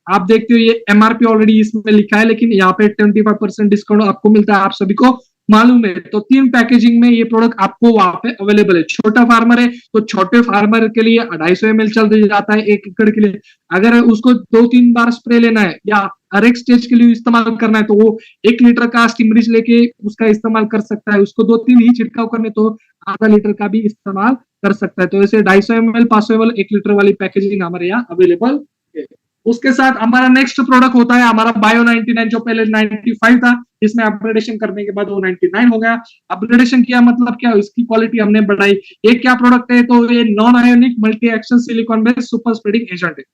Speaker 1: आप देखते हो ये एमआरपी ऑलरेडी इसमें लिखा है, लेकिन यहाँ पे 25% डिस्काउंट आपको मिलता है, आप सभी को मालूम है। तो 3 पैकेजिंग में ये प्रोडक्ट आपको वहां पे अवेलेबल है। छोटा फार्मर है तो छोटे फार्मर के लिए 250 ml चल जाता है 1 एकड़ के लिए। अगर उसको 2-3 बार स्प्रे लेना है या हर एक स्टेज के लिए इस्तेमाल करना है तो वो 1 लीटर का स्टीमरिज लेके उसका इस्तेमाल कर सकता है। उसको 2-3 ही छिड़काव करने तो आधा लीटर का भी इस्तेमाल कर सकता है। तो ऐसे 250 ml 500 ml 1 लीटर वाली पैकेजिंग हमारे यहाँ अवेलेबल है। उसके साथ हमारा नेक्स्ट प्रोडक्ट होता है हमारा बायो 99, जो पहले 95 था, इसमें अपग्रेडेशन करने के बाद वो 99 हो गया। अपग्रेडेशन किया मतलब क्या, इसकी क्वालिटी हमने बढ़ाई। ये क्या प्रोडक्ट है, तो ये non ionic multi action silicon based super spreading agent है।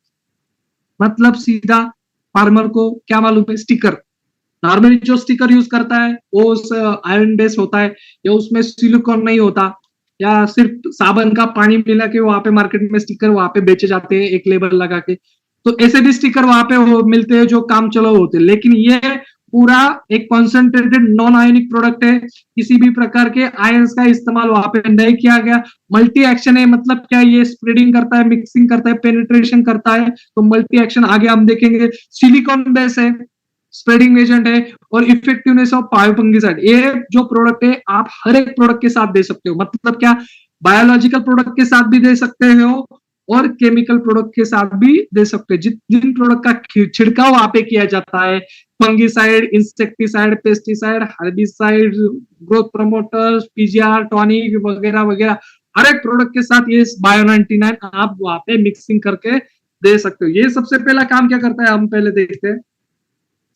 Speaker 1: मतलब सीधा फार्मर को क्या मालूम है, स्टिकर नॉर्मली जो स्टिकर यूज करता है वो उस आयरन बेस होता है, या उसमें सिलिकॉन नहीं होता, या सिर्फ साबुन का पानी मिला के वहां पे मार्केट में स्टिकर वहां पे बेचे जाते हैं एक लेबल लगा के। तो ऐसे भी स्टिकर वहां पे मिलते हैं जो काम चलो होते हैं, लेकिन ये पूरा एक कॉन्सेंट्रेटेड नॉन आयोनिक प्रोडक्ट है। किसी भी प्रकार के आयंस का इस्तेमाल वहां पे नहीं किया गया। मल्टी एक्शन है, मतलब क्या, ये स्प्रेडिंग करता है, मिक्सिंग करता है, पेनिट्रेशन करता है। तो मल्टी एक्शन आगे हम देखेंगे। सिलिकॉन बेस है, स्प्रेडिंग एजेंट है, और इफेक्टिवनेस ऑफ बायोफंगिसाइड। ये जो प्रोडक्ट है आप हर एक प्रोडक्ट के साथ दे सकते हो। मतलब क्या, बायोलॉजिकल प्रोडक्ट के साथ भी दे सकते हो और केमिकल प्रोडक्ट के साथ भी दे सकते हो। जिन प्रोडक्ट का छिड़काव वहां पे किया जाता है, fungicide, insecticide, pesticide, herbicide, growth promoters, PGR, tonic वगैरह वगैरह, हर एक प्रोडक्ट के साथ ये बायो 99 आप वहां पे मिक्सिंग करके दे सकते हो। ये सबसे पहला काम क्या करता है, हम पहले देखते हैं।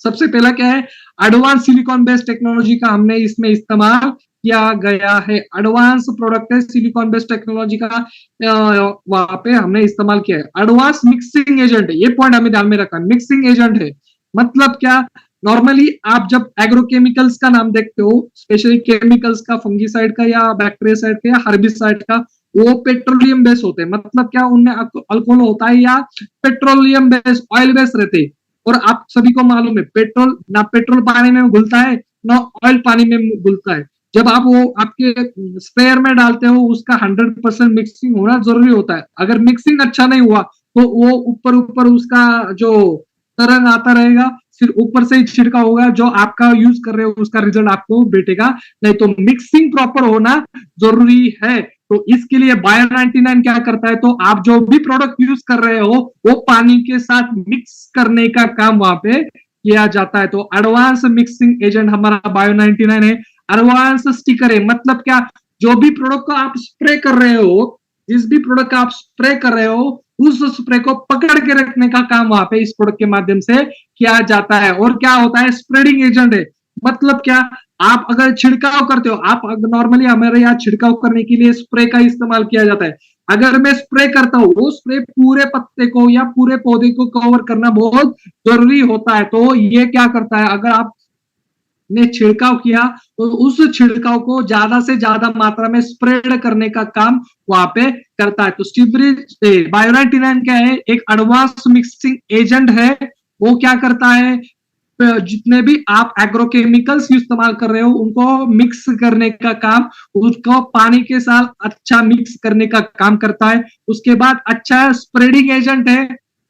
Speaker 1: सबसे पहला क्या है, एडवांस सिलिकॉन बेस्ड टेक्नोलॉजी का हमने इसमें इस्तेमाल किया गया है। एडवांस प्रोडक्ट है, सिलिकॉन बेस्ड टेक्नोलॉजी का वहां पे हमने इस्तेमाल किया है। एडवांस मिक्सिंग एजेंट है, ये पॉइंट हमें ध्यान में रखना। मिक्सिंग एजेंट है मतलब क्या, नॉर्मली आप जब एग्रोकेमिकल्स का नाम देखते हो, स्पेशली केमिकल्स का, फंगिसाइड का या बैक्टीरियासाइड का या हर्बिसाइड का, वो पेट्रोलियम बेस होते हैं। मतलब क्या, उनमें अल्कोहल होता है या पेट्रोलियम बेस, ऑयल बेस रहते हैं। और आप सभी को मालूम है, पेट्रोल पानी में घुलता है ना ऑयल पानी में घुलता है। जब आप वो आपके स्प्रेयर में डालते हो, उसका 100% मिक्सिंग होना जरूरी होता है। अगर मिक्सिंग अच्छा नहीं हुआ तो वो ऊपर ऊपर उसका जो तरंग आता रहेगा, फिर ऊपर से ही छिड़का होगा, जो आपका यूज कर रहे हो उसका रिजल्ट आपको भेटेगा नहीं। तो मिक्सिंग प्रॉपर होना जरूरी है। तो इसके लिए बायो 99 क्या करता है, तो आप जो भी प्रोडक्ट यूज कर रहे हो वो पानी के साथ मिक्स करने का काम वहां पे किया जाता है। तो एडवांस मिक्सिंग एजेंट हमारा बायो 99 है। एडवांस स्टिकर है, मतलब क्या, जो भी प्रोडक्ट को आप स्प्रे कर रहे हो, जिस भी प्रोडक्ट का आप स्प्रे कर रहे हो, उस स्प्रे को पकड़ के रखने का काम वहां पे इस प्रोडक्ट के माध्यम से किया जाता है। और क्या होता है, स्प्रेडिंग एजेंट है। मतलब क्या, आप अगर छिड़काव करते हो, आप नॉर्मली हमारे यहाँ छिड़काव करने के लिए स्प्रे का इस्तेमाल किया जाता है। अगर मैं स्प्रे करता हूँ, वो स्प्रे पूरे पत्ते को या पूरे पौधे को कवर करना बहुत जरूरी होता है। तो ये क्या करता है, अगर आप ने छिड़काव किया तो उस छिड़काव को ज्यादा से ज्यादा मात्रा में स्प्रेड करने का काम वहां पे करता है। तो स्टिब्रिज बायो 99 क्या है, एक एडवांस मिक्सिंग एजेंट है। वो क्या करता है, जितने भी आप एग्रोकेमिकल्स इस्तेमाल कर रहे हो उनको मिक्स करने का काम, उसको पानी के साथ अच्छा मिक्स करने का काम करता है। उसके बाद अच्छा स्प्रेडिंग एजेंट है,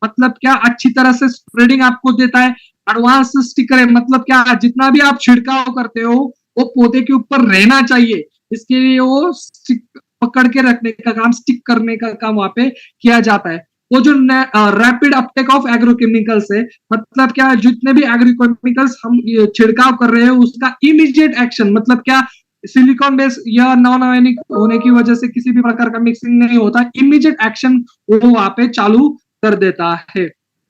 Speaker 1: मतलब क्या, अच्छी तरह से स्प्रेडिंग आपको देता है। एडवांस स्टिकर है, मतलब क्या, जितना भी आप छिड़काव करते हो वो पौधे के ऊपर रहना चाहिए। इसके लिए वो पकड़ के रखने का काम, स्टिक करने का काम वहां पे किया जाता है। वो जो रैपिड अपटेक ऑफ एग्रोकेमिकल्स है, मतलब क्या, जितने भी एग्रोकेमिकल्स हम छिड़काव कर रहे हैं उसका इमीडिएट एक्शन, मतलब क्या, सिलिकॉन बेस या नॉन आयोनिक होने की वजह से किसी भी प्रकार का मिक्सिंग नहीं होता, इमीडिएट एक्शन वो वहां पे चालू कर देता है।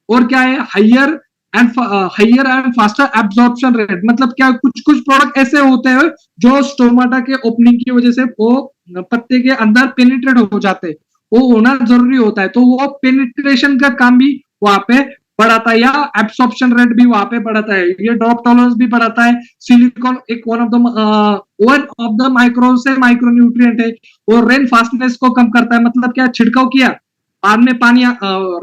Speaker 1: और क्या है, higher and faster absorption rate, मतलब क्या, कुछ कुछ प्रोडक्ट ऐसे होते हैं जो स्टोमाटा के ओपनिंग की वजह से वो पत्ते के अंदर पेनिट्रेट हो जाते हैं, वो होना जरूरी होता है। तो वो पेनिट्रेशन का काम भी वहां पे बढ़ाता है, या एब्सॉर्प्शन रेट भी वहां पे बढ़ाता है। ये ड्रॉप टॉलरेंस भी बढ़ाता है। सिलिकॉन एक वन ऑफ द माइक्रो से माइक्रो न्यूट्रिएंट है। और रेन फास्टनेस को कम करता है, मतलब क्या, छिड़काव किया, बाद में पानी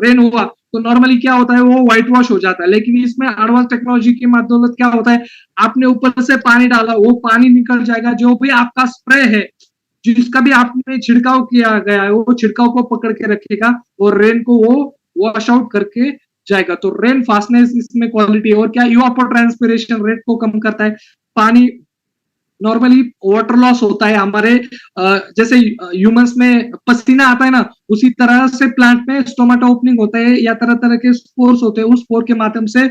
Speaker 1: रेन हुआ तो नॉर्मली क्या होता है, वो व्हाइट वॉश हो जाता है। लेकिन इसमें एडवांस टेक्नोलॉजी की मदद क्या होता है, आपने ऊपर से पानी डाला, वो पानी निकल जाएगा, जो भी आपका स्प्रे है, जिसका भी आपने छिड़काव किया गया है, वो छिड़काव को पकड़ के रखेगा और रेन को वो वॉश आउट करके जाएगा। तो रेन फास्टनेस इसमें क्वालिटी। और क्या, इवापोर ट्रांसपिरेशन रेट को कम करता है। पानी नॉर्मली वाटर लॉस होता है हमारे, जैसे ह्यूमंस में पसीना आता है ना, उसी तरह से प्लांट में स्टोमाटा ओपनिंग होता है या तरह तरह के स्पोर्स होते हैं, उस स्पोर के माध्यम से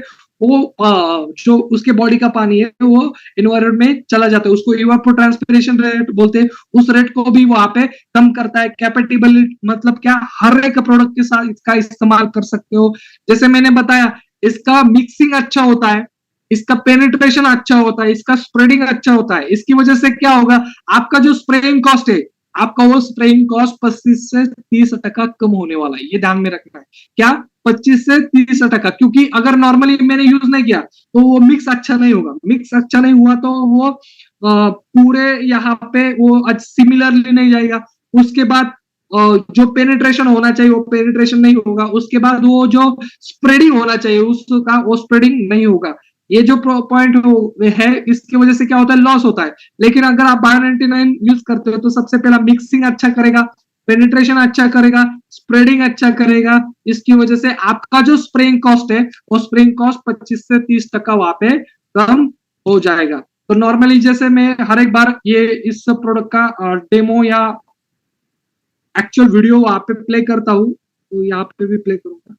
Speaker 1: जो उसके बॉडी का पानी है वो एनवायरमेंट में चला जाता है, उसको इवापोट्रांसपिरेशन रेट बोलते हैं। उस रेट को भी वहां पे कम करता है। कैपेटिबिलिटी मतलब क्या, हर एक प्रोडक्ट के साथ इसका इस्तेमाल कर सकते हो। जैसे मैंने बताया, इसका मिक्सिंग अच्छा होता है, इसका पेनिट्रेशन अच्छा होता है, इसका स्प्रेडिंग अच्छा होता है। इसकी वजह से क्या होगा, आपका जो स्प्रेइंग कॉस्ट है, आपका वो स्प्रेइंग कॉस्ट 25 से 30% कम होने वाला है। ये ध्यान में रखना है। क्या, 25 से 30%। क्योंकि अगर नॉर्मली मैंने यूज नहीं किया तो वो मिक्स अच्छा नहीं होगा। मिक्स अच्छा नहीं हुआ तो वो पूरे यहाँ पे वो सिमिलरली नहीं जाएगा। उसके बाद जो पेनिट्रेशन होना चाहिए वो पेनिट्रेशन नहीं होगा। उसके बाद वो जो स्प्रेडिंग होना चाहिए उसका वो स्प्रेडिंग नहीं होगा। ये जो पॉइंट है, इसकी वजह से क्या होता है, लॉस होता है। लेकिन अगर आप बायो 99 यूज करते हो तो सबसे पहला मिक्सिंग अच्छा करेगा, पेनिट्रेशन अच्छा करेगा, स्प्रेडिंग अच्छा करेगा। इसकी वजह से आपका जो स्प्रेइंग कॉस्ट है वो स्प्रेइंग कॉस्ट 25 से 30% वहां पे कम हो जाएगा। तो नॉर्मली जैसे मैं हर एक बार ये इस प्रोडक्ट का डेमो या एक्चुअल वीडियो वहां पे प्ले करता हूँ, तो यहाँ पे भी प्ले करूंगा।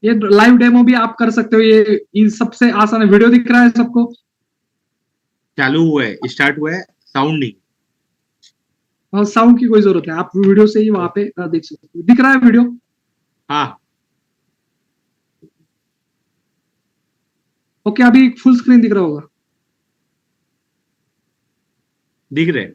Speaker 1: ये लाइव डेमो भी आप कर सकते हो। ये सबसे आसान है। वीडियो दिख रहा है सबको?
Speaker 2: चालू हुआ है, स्टार्ट हुआ है, साउंड नहीं।
Speaker 1: साउंड की कोई जरूरत है, आप वीडियो से ही वहां पे देख सकते हो। दिख रहा है वीडियो?
Speaker 2: हाँ
Speaker 1: ओके, अभी फुल स्क्रीन दिख रहा होगा।
Speaker 2: दिख रहे हैं।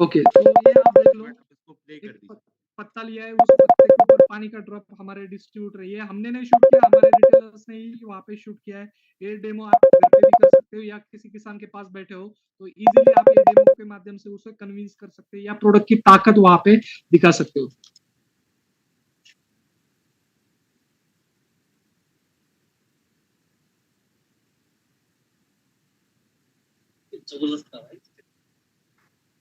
Speaker 1: ओके, तो ये आप देख लो,
Speaker 2: इसको प्ले कर दीजिए।
Speaker 1: पत्ता लिया है, उस पत्ते के ऊपर पानी का ड्रॉप हमारे डिस्ट्रीब्यूटर है। ये हमने नहीं शूट किया, हमारे रिटेलर्स ने ही वहां पे शूट किया है। ये डेमो आप घर पे भी कर सकते हो या किसी किसान के पास बैठे हो तो इजीली आप ये डेमो के माध्यम से उसे कन्विंस कर सकते हो या प्रोडक्ट की ताकत वहां पे दिखा सकते हो।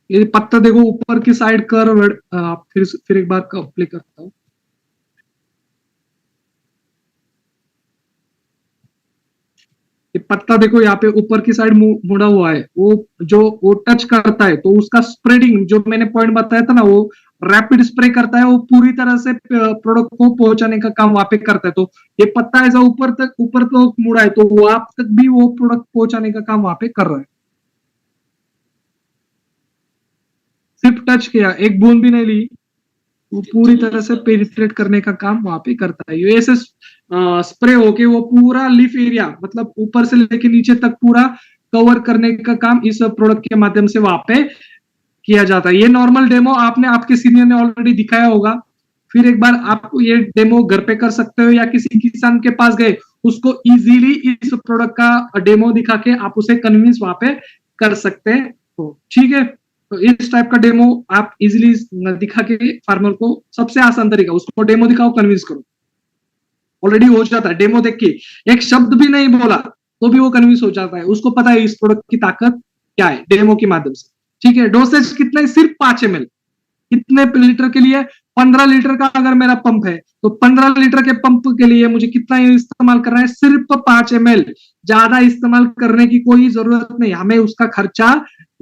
Speaker 1: ये पत्ता देखो ऊपर की साइड कर्व, आप फिर एक बार प्ले करता हूँ। ये पत्ता देखो यहाँ पे ऊपर की साइड मुड़ा हुआ है। वो टच करता है तो उसका स्प्रेडिंग, जो मैंने पॉइंट बताया था ना, वो रैपिड स्प्रे करता है। वो पूरी तरह से प्रोडक्ट को पहुंचाने का काम वहां पे करता है। तो ये पत्ता ऐसा ऊपर तो मुड़ा है तो वहां तक भी वो प्रोडक्ट पहुंचाने का काम वहां पे कर रहा है। सिर्फ टच किया, एक बूंद भी नहीं ली, वो पूरी तरह से पेनिट्रेट करने का काम वहां पे करता है। ये ऐसे स्प्रे होके वो पूरा लीफ एरिया, मतलब ऊपर से लेके नीचे तक पूरा कवर करने का काम इस प्रोडक्ट के माध्यम से वहां पे किया जाता है। ये नॉर्मल डेमो आपने आपके सीनियर ने ऑलरेडी दिखाया होगा। फिर एक बार आप ये डेमो घर पे कर सकते हो या किसी किसान के पास गए उसको इजीली इस प्रोडक्ट का डेमो दिखा के आप उसे कन्विंस वहां पे कर सकते हो। ठीक है, तो इस टाइप का डेमो आप इजीली दिखा के फार्मर को, सबसे आसान तरीका, उसको डेमो दिखाओ, कन्विंस करो, ऑलरेडी हो जाता है। डेमो देख के एक शब्द भी नहीं बोला तो भी वो कन्विंस हो जाता है, उसको पता है इस प्रोडक्ट की ताकत क्या है डेमो के माध्यम से। ठीक है, डोसेज कितना है, सिर्फ 5 ml। कितने लीटर के लिए, 15 लीटर का अगर मेरा पंप है तो 15 लीटर के पंप के लिए मुझे कितना इस्तेमाल करना है, सिर्फ 5 ml। ज्यादा इस्तेमाल करने की कोई जरूरत नहीं, हमें उसका खर्चा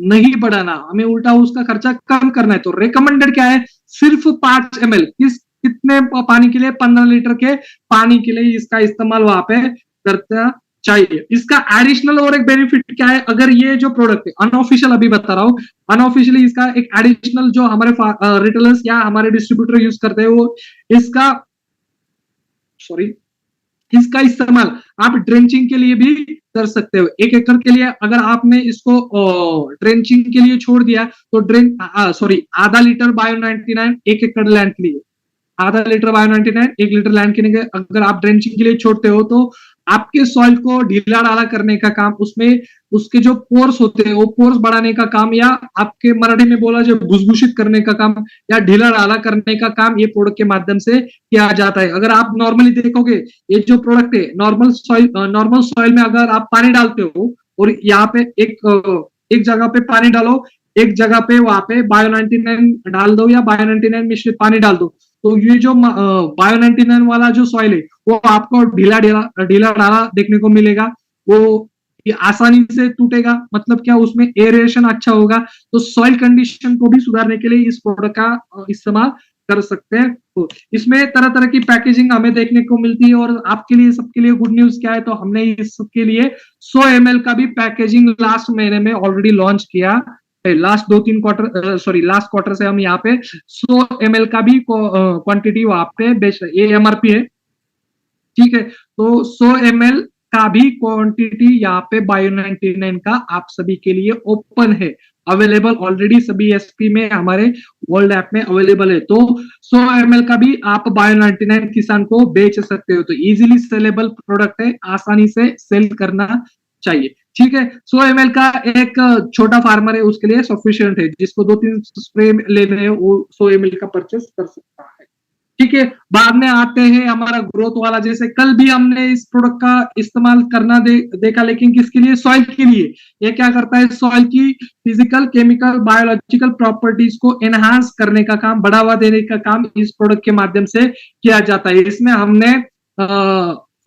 Speaker 1: नहीं बढ़ाना, हमें उल्टा उसका खर्चा कम करना है। तो रिकमेंडेड क्या है, सिर्फ 5 ml। कितने पानी के लिए, 15 लीटर के पानी के लिए इसका इस्तेमाल वहां पे करता चाहिए। इसका एडिशनल और एक बेनिफिट क्या है, अगर ये जो प्रोडक्ट है अनऑफिशियल अभी बता रहा हूँ, अनऑफिशियली इसका एक एडिशनल जो हमारे रिटेलर्स या हमारे डिस्ट्रीब्यूटर यूज करते हैं वो इसका इस्तेमाल आप ड्रेंचिंग के लिए भी कर सकते हो। 1 एकड़ के लिए अगर आपने इसको ड्रेंचिंग के लिए छोड़ दिया तो आधा लीटर बायो 99 1 एकड़ लैंड के लिए, आधा लीटर बायो 99 1 लीटर लैंड के लिए अगर आप ड्रेंचिंग के लिए छोड़ते हो तो आपके सॉइल को ढीला ढाला करने का काम, उसमें उसके जो पोर्स होते हैं वो पोर्स बढ़ाने का काम, या आपके मराठी में बोला जो भुसभुशित करने का काम या ढीला ढाला करने का काम ये प्रोडक्ट के माध्यम से किया जाता है। अगर आप नॉर्मली देखोगे ये जो प्रोडक्ट है, नॉर्मल सॉइल में अगर आप पानी डालते हो और यहाँ पे एक जगह पे पानी डालो, एक जगह पे वहां पे बायो 99 डाल दो या बायो 99 मिश्रित पानी डाल दो, तो ये जो बायो 99 वाला जो सॉइल है वो आपको ढीला ढीला ढीला ढाला देखने को मिलेगा। वो ये आसानी से टूटेगा, मतलब क्या उसमें एरेशन अच्छा होगा, तो सॉइल कंडीशन को भी सुधारने के लिए इस प्रोडक्ट का इस्तेमाल कर सकते हैं। तो इसमें तरह तरह की पैकेजिंग हमें देखने को मिलती है, और आपके लिए सबके लिए गुड न्यूज क्या है, तो हमने इस सबके लिए 100 ml का भी पैकेजिंग लास्ट महीने में ऑलरेडी लॉन्च किया, last 2-3 quarter, sorry last quarter से हम यहाँ पे 100 ml का भी क्वांटिटी वहां पे बेच रहे, ये एमआरपी है, ठीक है। तो 100 ml का भी क्वांटिटी यहाँ पे बायो 99 का आप सभी के लिए ओपन है, अवेलेबल ऑलरेडी सभी एसपी में हमारे वर्ल्ड ऐप में अवेलेबल है। तो 100 ml का भी आप बायो 99 किसान को बेच सकते हो, तो इजीली सेलेबल प्रोडक्ट है, आसानी से सेल करना चाहिए, ठीक है। 100 ml का एक छोटा फार्मर है उसके लिए सफिशियंट है, जिसको 2-3 स्प्रे लेने हैं वो 100 ml का परचेस कर सकता है, ठीक है। बाद में आते हैं हमारा ग्रोथ वाला, जैसे कल भी हमने इस प्रोडक्ट का इस्तेमाल करना देखा, लेकिन किसके लिए, सॉइल के लिए। ये क्या करता है, सॉइल की फिजिकल, केमिकल, बायोलॉजिकल प्रॉपर्टीज को एनहांस करने का काम, बढ़ावा देने का काम इस प्रोडक्ट के माध्यम से किया जाता है। इसमें हमने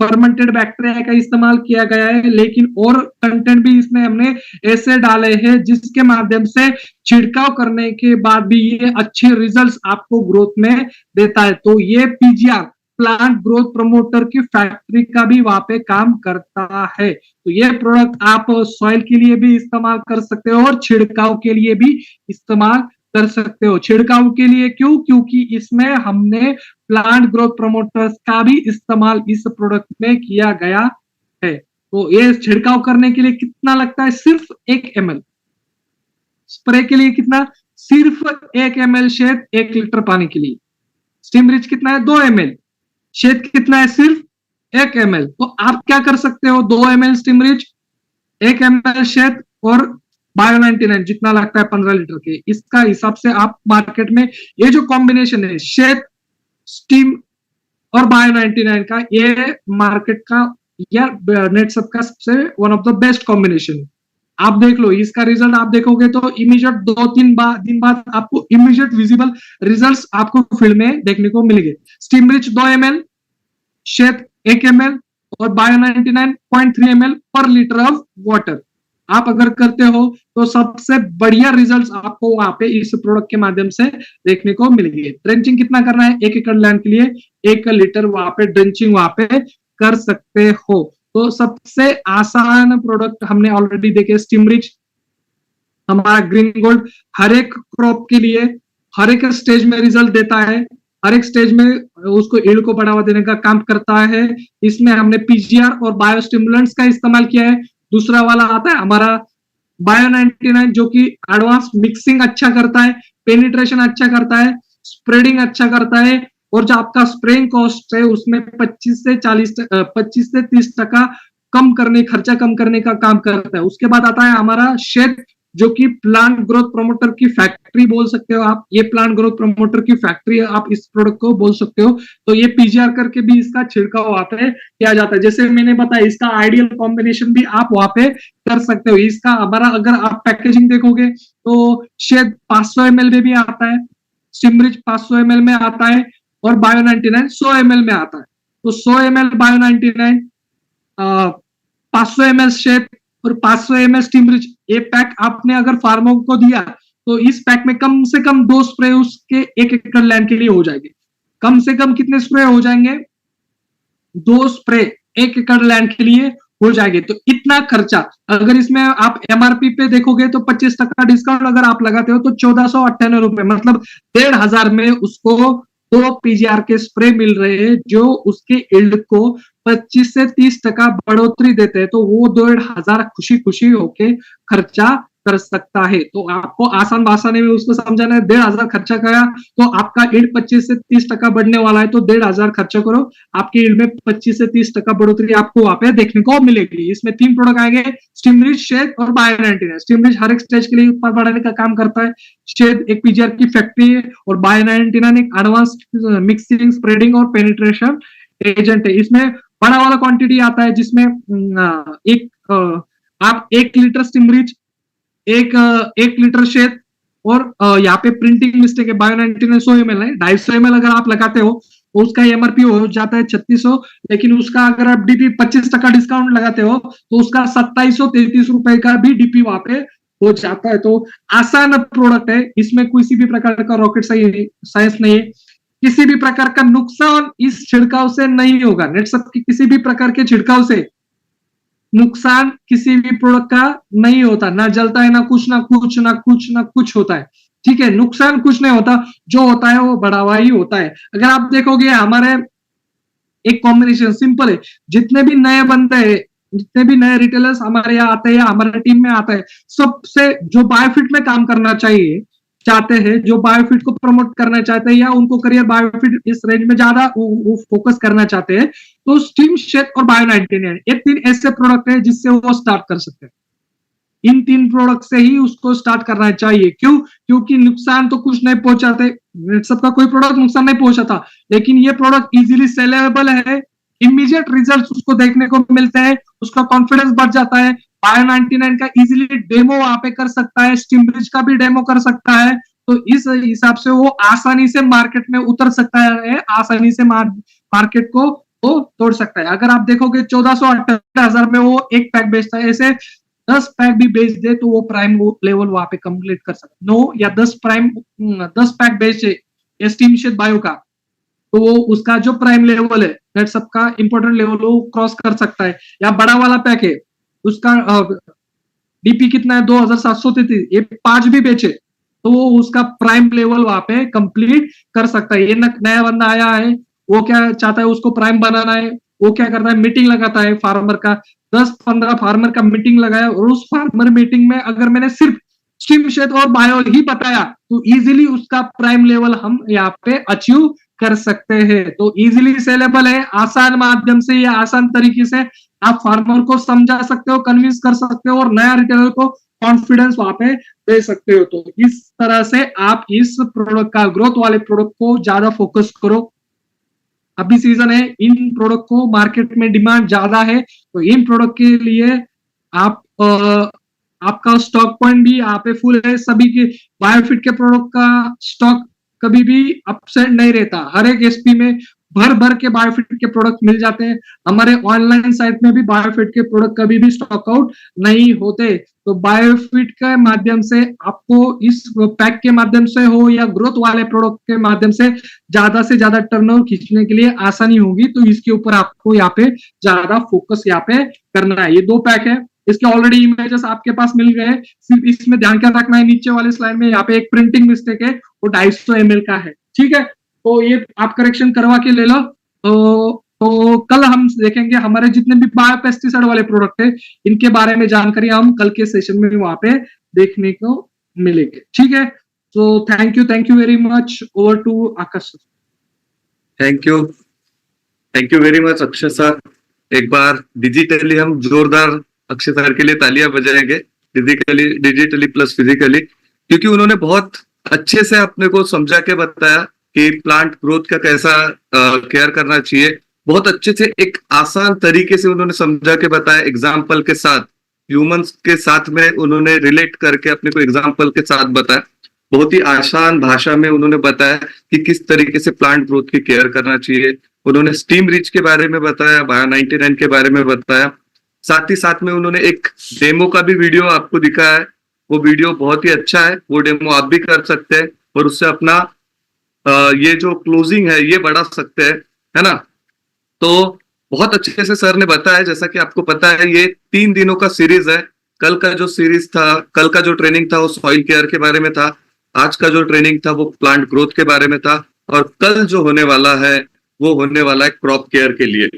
Speaker 1: फर्मेंटेड बैक्टीरिया का इस्तेमाल किया गया है, लेकिन और कंटेंट भी इसमें हमने ऐसे डाले हैं जिसके माध्यम से छिड़काव करने के बाद भी ये अच्छे रिजल्ट्स आपको ग्रोथ में देता है। तो ये पीजीआर, प्लांट ग्रोथ प्रमोटर की फैक्ट्री का भी वहां पे काम करता है। तो ये प्रोडक्ट आप सॉइल के लिए भी इस्तेमाल कर सकते हो और छिड़काव के लिए भी इस्तेमाल कर सकते हो। छिड़काव के लिए क्यों, क्योंकि इसमें हमने प्लांट ग्रोथ प्रमोटर्स का भी इस्तेमाल इस प्रोडक्ट में किया गया है। तो ये छिड़काव करने के लिए कितना लगता है, सिर्फ 1 ml। स्प्रे के लिए कितना, सिर्फ 1 ml शेद 1 लीटर पानी के लिए। स्टीम रिच कितना है, 2 ml। शेद कितना है, सिर्फ 1 ml। तो आप क्या कर सकते हो, 2 ml स्टीम रिच, 1 ml शेद और बायो 99 जितना लगता है 15 लीटर के, इसका हिसाब से आप मार्केट में ये जो कॉम्बिनेशन है शेद, स्टीम और बायो 99 का, ये मार्केट का या नेटसप का सबसे one of the best combination. आप देख लो इसका रिजल्ट, आप देखोगे तो इमीडिएट 2-3 दिन बाद आपको इमीडिएट विजिबल रिजल्ट्स आपको फील्ड में देखने को मिलेंगे। स्टीम रिच 2 ml, शेद 1 ml और बायो 99 0.3 ml पर लीटर ऑफ वाटर आप अगर करते हो तो सबसे बढ़िया रिजल्ट्स आपको वहां पे इस प्रोडक्ट के माध्यम से देखने को मिलेंगे। ड्रेंचिंग कितना करना है, 1 एकड़ लैंड के लिए 1 लीटर वहां पे ड्रेंचिंग वहां पे कर सकते हो। तो सबसे आसान प्रोडक्ट हमने ऑलरेडी देखे, स्टीम रिच हमारा ग्रीन गोल्ड हर एक क्रॉप के लिए हर एक स्टेज में रिजल्ट देता है, हर एक स्टेज में उसको यील्ड को बढ़ावा देने का काम करता है। इसमें हमने पीजीआर और बायोस्टिमुलेंट्स का इस्तेमाल किया है। दूसरा वाला आता है हमारा बायो 99 जो कि एडवांस मिक्सिंग अच्छा करता है, पेनिट्रेशन अच्छा करता है, स्प्रेडिंग अच्छा करता है, और जो आपका स्प्रेइंग कॉस्ट है उसमें 25 से 30% खर्चा कम करने का काम करता है। उसके बाद आता है हमारा शेड जो कि प्लांट ग्रोथ प्रमोटर की फैक्ट्री बोल सकते हो आप, ये प्लांट ग्रोथ प्रमोटर की फैक्ट्री आप इस प्रोडक्ट को बोल सकते हो। तो ये पीजीआर करके भी इसका छिड़काव आता है, किया जाता है। जैसे मैंने बताया इसका आइडियल कॉम्बिनेशन भी आप वहां पे कर सकते हो। इसका हमारा अगर आप पैकेजिंग देखोगे तो शेड 500 ml में भी आता है, स्टिमरिच 500 ml में आता है और बायो 99 100 ml में आता है। तो 100 ml बायो 99, 500 ml शेड और 500 ml स्टीमरिच, ये पैक आपने अगर फार्मर को दिया तो इस पैक में कम से कम 2 स्प्रे उसके 1 एकड़ लैंड के लिए हो जाएंगे। कम से कम कितने स्प्रे हो जाएंगे, 2 स्प्रे 1 एकड़ लैंड के लिए हो जाएंगे। तो इतना खर्चा अगर इसमें आप एमआरपी पे देखोगे तो 25% डिस्काउंट अगर आप लगाते हो तो 1498 रुपए, मतलब 1500 में उसको 2 पीजीआर के स्प्रे मिल रहे हैं जो उसके यील्ड को 25 से 30% बढ़ोतरी देते हैं। तो वो 1500 खुशी खुशी होके खर्चा कर सकता है। तो आपको आसान भाषा में उसको समझाना है, 1500 खर्चा करा तो आपका यील्ड 25 से 30% बढ़ने वाला है, तो 1500 खर्चा करो, आपके यील्ड में 25 से 30% बढ़ोतरी आपको वहां पे देखने को मिलेगी। इसमें 3 प्रोडक्ट आएंगे, स्टिमरिच, शेड और बायो 99। स्टिमरिच हर एक स्टेज के लिए उत्पाद बढ़ाने का काम करता है, शेड एक पीजीआर की फैक्ट्री है और बायो 99 एक एडवांस मिक्सिंग, स्प्रेडिंग और पेनिट्रेशन एजेंट है। इसमें बड़ा वाला क्वांटिटी आता है जिसमें आप 1 लीटर स्टिमरिच, एक लीटर शेड और यहाँ पे प्रिंटिंग मिस्टेक है, बायो 99 100 ml है, 250 ml अगर आप लगाते हो उसका एमआरपी हो जाता है 3600, लेकिन उसका अगर आप डीपी 25% डिस्काउंट लगाते हो तो उसका 2733 रुपए का भी डीपी वहां पे हो जाता है। तो आसान प्रोडक्ट है, इसमें किसी भी प्रकार का रॉकेट साइंस नहीं है, किसी भी प्रकार का नुकसान इस छिड़काव से नहीं होगा। नेटसप की किसी भी प्रकार के छिड़काव से नुकसान किसी भी प्रोडक्ट का नहीं होता, ना जलता है, ना कुछ ना कुछ ना कुछ ना कुछ होता है। ठीक है, नुकसान कुछ नहीं होता, जो होता है वो बढ़ावा ही होता है। अगर आप देखोगे हमारे एक कॉम्बिनेशन सिंपल है, जितने भी नए बंदे हैं, जितने भी नए रिटेलर्स हमारे यहाँ आते हैं या हमारे टीम में आते हैं, सबसे जो बायोफिट में काम करना चाहिए चाहते हैं, जो बायोफिट को प्रमोट करना चाहते हैं या उनको करियर बायोफिट इस रेंज में ज्यादा वो फोकस करना चाहते हैं, तो स्टीम शेक और बायो 99 ये 3 ऐसे प्रोडक्ट है जिससे वो स्टार्ट कर सकते हैं। इन 3 प्रोडक्ट से ही उसको स्टार्ट करना चाहिए। क्यों? क्योंकि नुकसान तो कुछ नहीं पहुंचाते, सबका कोई प्रोडक्ट नुकसान नहीं पहुंचाता, लेकिन ये प्रोडक्ट इजीली सेलेबल है, इमीडिएट रिजल्ट उसको देखने को मिलते हैं, उसका कॉन्फिडेंस बढ़ जाता है। बायो 99 का इजीली डेमो वहां पे कर सकता है, स्टीम ब्रिज का भी डेमो कर सकता है, तो इस हिसाब से वो आसानी से मार्केट में उतर सकता है, आसानी से मार्केट को वो तोड़ सकता है। अगर आप देखोगे 1400-18,000 में वो एक पैक बेचता है, ऐसे 10 पैक भी बेच दे तो वो प्राइम लेवल वहां पे कंप्लीट कर सकता है। 9 या 10 पैक बेचे स्टीम शेक बायो का, तो वो उसका जो प्राइम लेवल है नेट सबका इंपॉर्टेंट लेवल वो क्रॉस कर सकता है। या बड़ा वाला पैक है, उसका डीपी कितना है 2733, ये 5 भी बेचे तो वो उसका प्राइम लेवल वहां पे कंप्लीट कर सकता है। ये नया बंदा आया है, वो क्या चाहता है, उसको प्राइम बनाना है, वो क्या करता है, मीटिंग लगाता है फार्मर का, 10-15 फार्मर का मीटिंग लगाया, और उस फार्मर मीटिंग में अगर मैंने सिर्फ स्टीम शेक और बायो ही बताया तो इजीली उसका प्राइम लेवल हम यहाँ पे अचीव कर सकते हैं। तो इजीली सेलेबल है, आसान माध्यम से या आसान तरीके से आप फार्मर को समझा सकते हो, कन्विंस कर सकते हो और नया रिटेलर को कॉन्फिडेंस वहां पे दे सकते हो। तो इस तरह से आप इस प्रोडक्ट का, ग्रोथ वाले प्रोडक्ट को ज्यादा फोकस करो। अभी सीजन है, इन प्रोडक्ट को मार्केट में डिमांड ज्यादा है, तो इन प्रोडक्ट के लिए आप आपका स्टॉक पॉइंट भी यहाँ पे फुल है। सभी के बायोफिट के प्रोडक्ट का स्टॉक कभी भी अपसेट नहीं रहता, हर एक एसपी में भर भर के बायोफिट के प्रोडक्ट मिल जाते हैं। हमारे ऑनलाइन साइट में भी बायोफिट के प्रोडक्ट कभी भी स्टॉक आउट नहीं होते। तो बायोफिट के माध्यम से आपको इस पैक के माध्यम से हो या ग्रोथ वाले प्रोडक्ट के माध्यम से ज्यादा टर्नओवर खींचने के लिए आसानी होगी। तो इसके ऊपर आपको यहाँ पे ज्यादा फोकस यहाँ पे करना है। ये 2 पैक है, इसके ऑलरेडी इमेजेस आपके पास मिल गए, सिर्फ इसमें ध्यान क्या रखना है, नीचे वाले स्लाइड में यहाँ पे एक प्रिंटिंग मिस्टेक है, वो 250 ml का है। ठीक है, तो ये आप करेक्शन करवा के ले लो। तो कल हम देखेंगे हमारे जितने भी बायो पेस्टिसाइड वाले प्रोडक्ट है, इनके बारे में जानकारी हम कल के सेशन में वहां पे देखने को मिलेंगे। ठीक है, तो thank you very much. Over to Akash.
Speaker 3: Thank you very much Akshay sir. एक बार डिजिटली हम जोरदार अक्षय सर के लिए तालियां बजाएंगे, डिजिटली प्लस फिजिकली, क्योंकि उन्होंने बहुत अच्छे से अपने को समझा के बताया कि प्लांट ग्रोथ का कैसा केयर करना चाहिए। बहुत अच्छे से एक आसान तरीके से उन्होंने समझा के बताया, एग्जाम्पल के साथ, ह्यूमंस के साथ में उन्होंने रिलेट करके अपने को एग्जाम्पल के साथ बताया। बहुत ही आसान भाषा में उन्होंने बताया कि किस तरीके से प्लांट ग्रोथ की केयर करना चाहिए। उन्होंने स्टीम रिच के बारे में बताया, बायो 99 के बारे में बताया, साथ ही साथ में उन्होंने एक डेमो का भी वीडियो आपको दिखाया है। वो वीडियो बहुत ही अच्छा है, वो डेमो आप भी कर सकते हैं और उससे अपना ये जो क्लोजिंग है ये बढ़ा सकते हैं, है ना। तो बहुत अच्छे से सर ने बताया, जैसा कि आपको पता है ये 3 दिनों का सीरीज है। कल का जो सीरीज था, कल का जो ट्रेनिंग था वो सॉइल केयर के बारे में था, आज का जो ट्रेनिंग था वो प्लांट ग्रोथ के बारे में था, और कल जो होने वाला है वो होने वाला है क्रॉप केयर के लिए।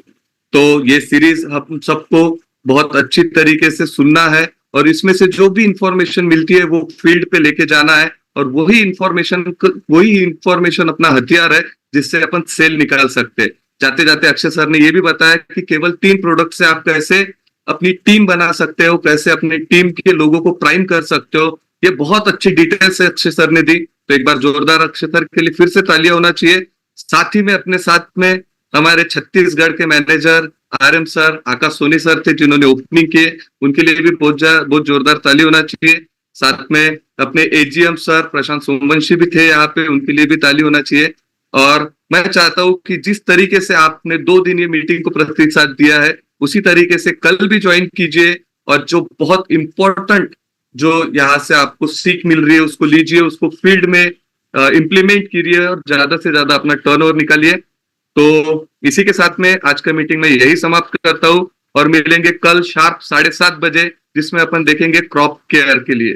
Speaker 3: तो ये सीरीज हम सबको बहुत अच्छी तरीके से सुनना है और इसमें से जो भी इंफॉर्मेशन मिलती है वो फील्ड पे लेके जाना है, और वही इंफॉर्मेशन अपना हथियार है जिससे अपन सेल निकाल सकते हैं। जाते जाते अक्षय सर ने ये भी बताया कि केवल 3 प्रोडक्ट से आप कैसे अपनी टीम बना सकते हो, कैसे अपनी टीम के लोगों को प्राइम कर सकते हो। ये बहुत अच्छी डिटेल से अक्षय सर ने दी। तो एक बार जोरदार अक्षय सर के लिए फिर से तालियां होना चाहिए। साथ ही में अपने साथ में हमारे छत्तीसगढ़ के मैनेजर RM सर, आकाश सोनी सर थे जिन्होंने ओपनिंग किए, उनके लिए भी बहुत जोरदार ताली होना चाहिए। साथ में अपने AGM सर प्रशांत सोमवंशी भी थे यहाँ पे, उनके लिए भी ताली होना चाहिए। और मैं चाहता हूं कि जिस तरीके से आपने 2 दिन ये मीटिंग को प्रतिसाद दिया है उसी तरीके से कल भी ज्वाइन कीजिए, और जो बहुत इंपॉर्टेंट जो यहाँ से आपको सीख मिल रही है उसको लीजिए, उसको फील्ड में इम्प्लीमेंट कीजिए और ज्यादा से ज्यादा अपना टर्नओवर निकालिए। तो इसी के साथ में आज का मीटिंग में यही समाप्त करता हूं और मिलेंगे कल शार्प 7:30 बजे, जिसमें अपन देखेंगे क्रॉप केयर के लिए।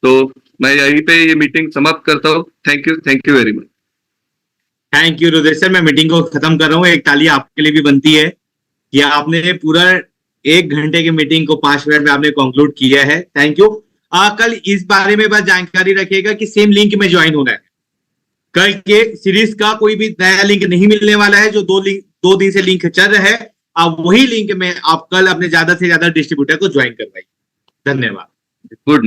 Speaker 3: तो मैं यहीं पे ये मीटिंग समाप्त करता हूँ। Thank you very much.
Speaker 2: Thank you Rudra sir. मैं मीटिंग को खत्म कर रहा हूँ। एक ताली आपके लिए भी बनती है कि आपने पूरा 1 घंटे की मीटिंग को 5 मिनट में आपने कंक्लूड किया है। Thank you. कल इस बारे में बस जानकारी रखिएगा कि सेम लिंक में ज्वाइन होना है। कल के सीरीज का कोई भी नया लिंक नहीं मिलने वाला है। जो 2 दिन से लिंक चल रहा है, आप वही लिंक में आप कल अपने ज्यादा से ज्यादा डिस्ट्रीब्यूटर को ज्वाइन करवाइए। धन्यवाद।
Speaker 3: गुड।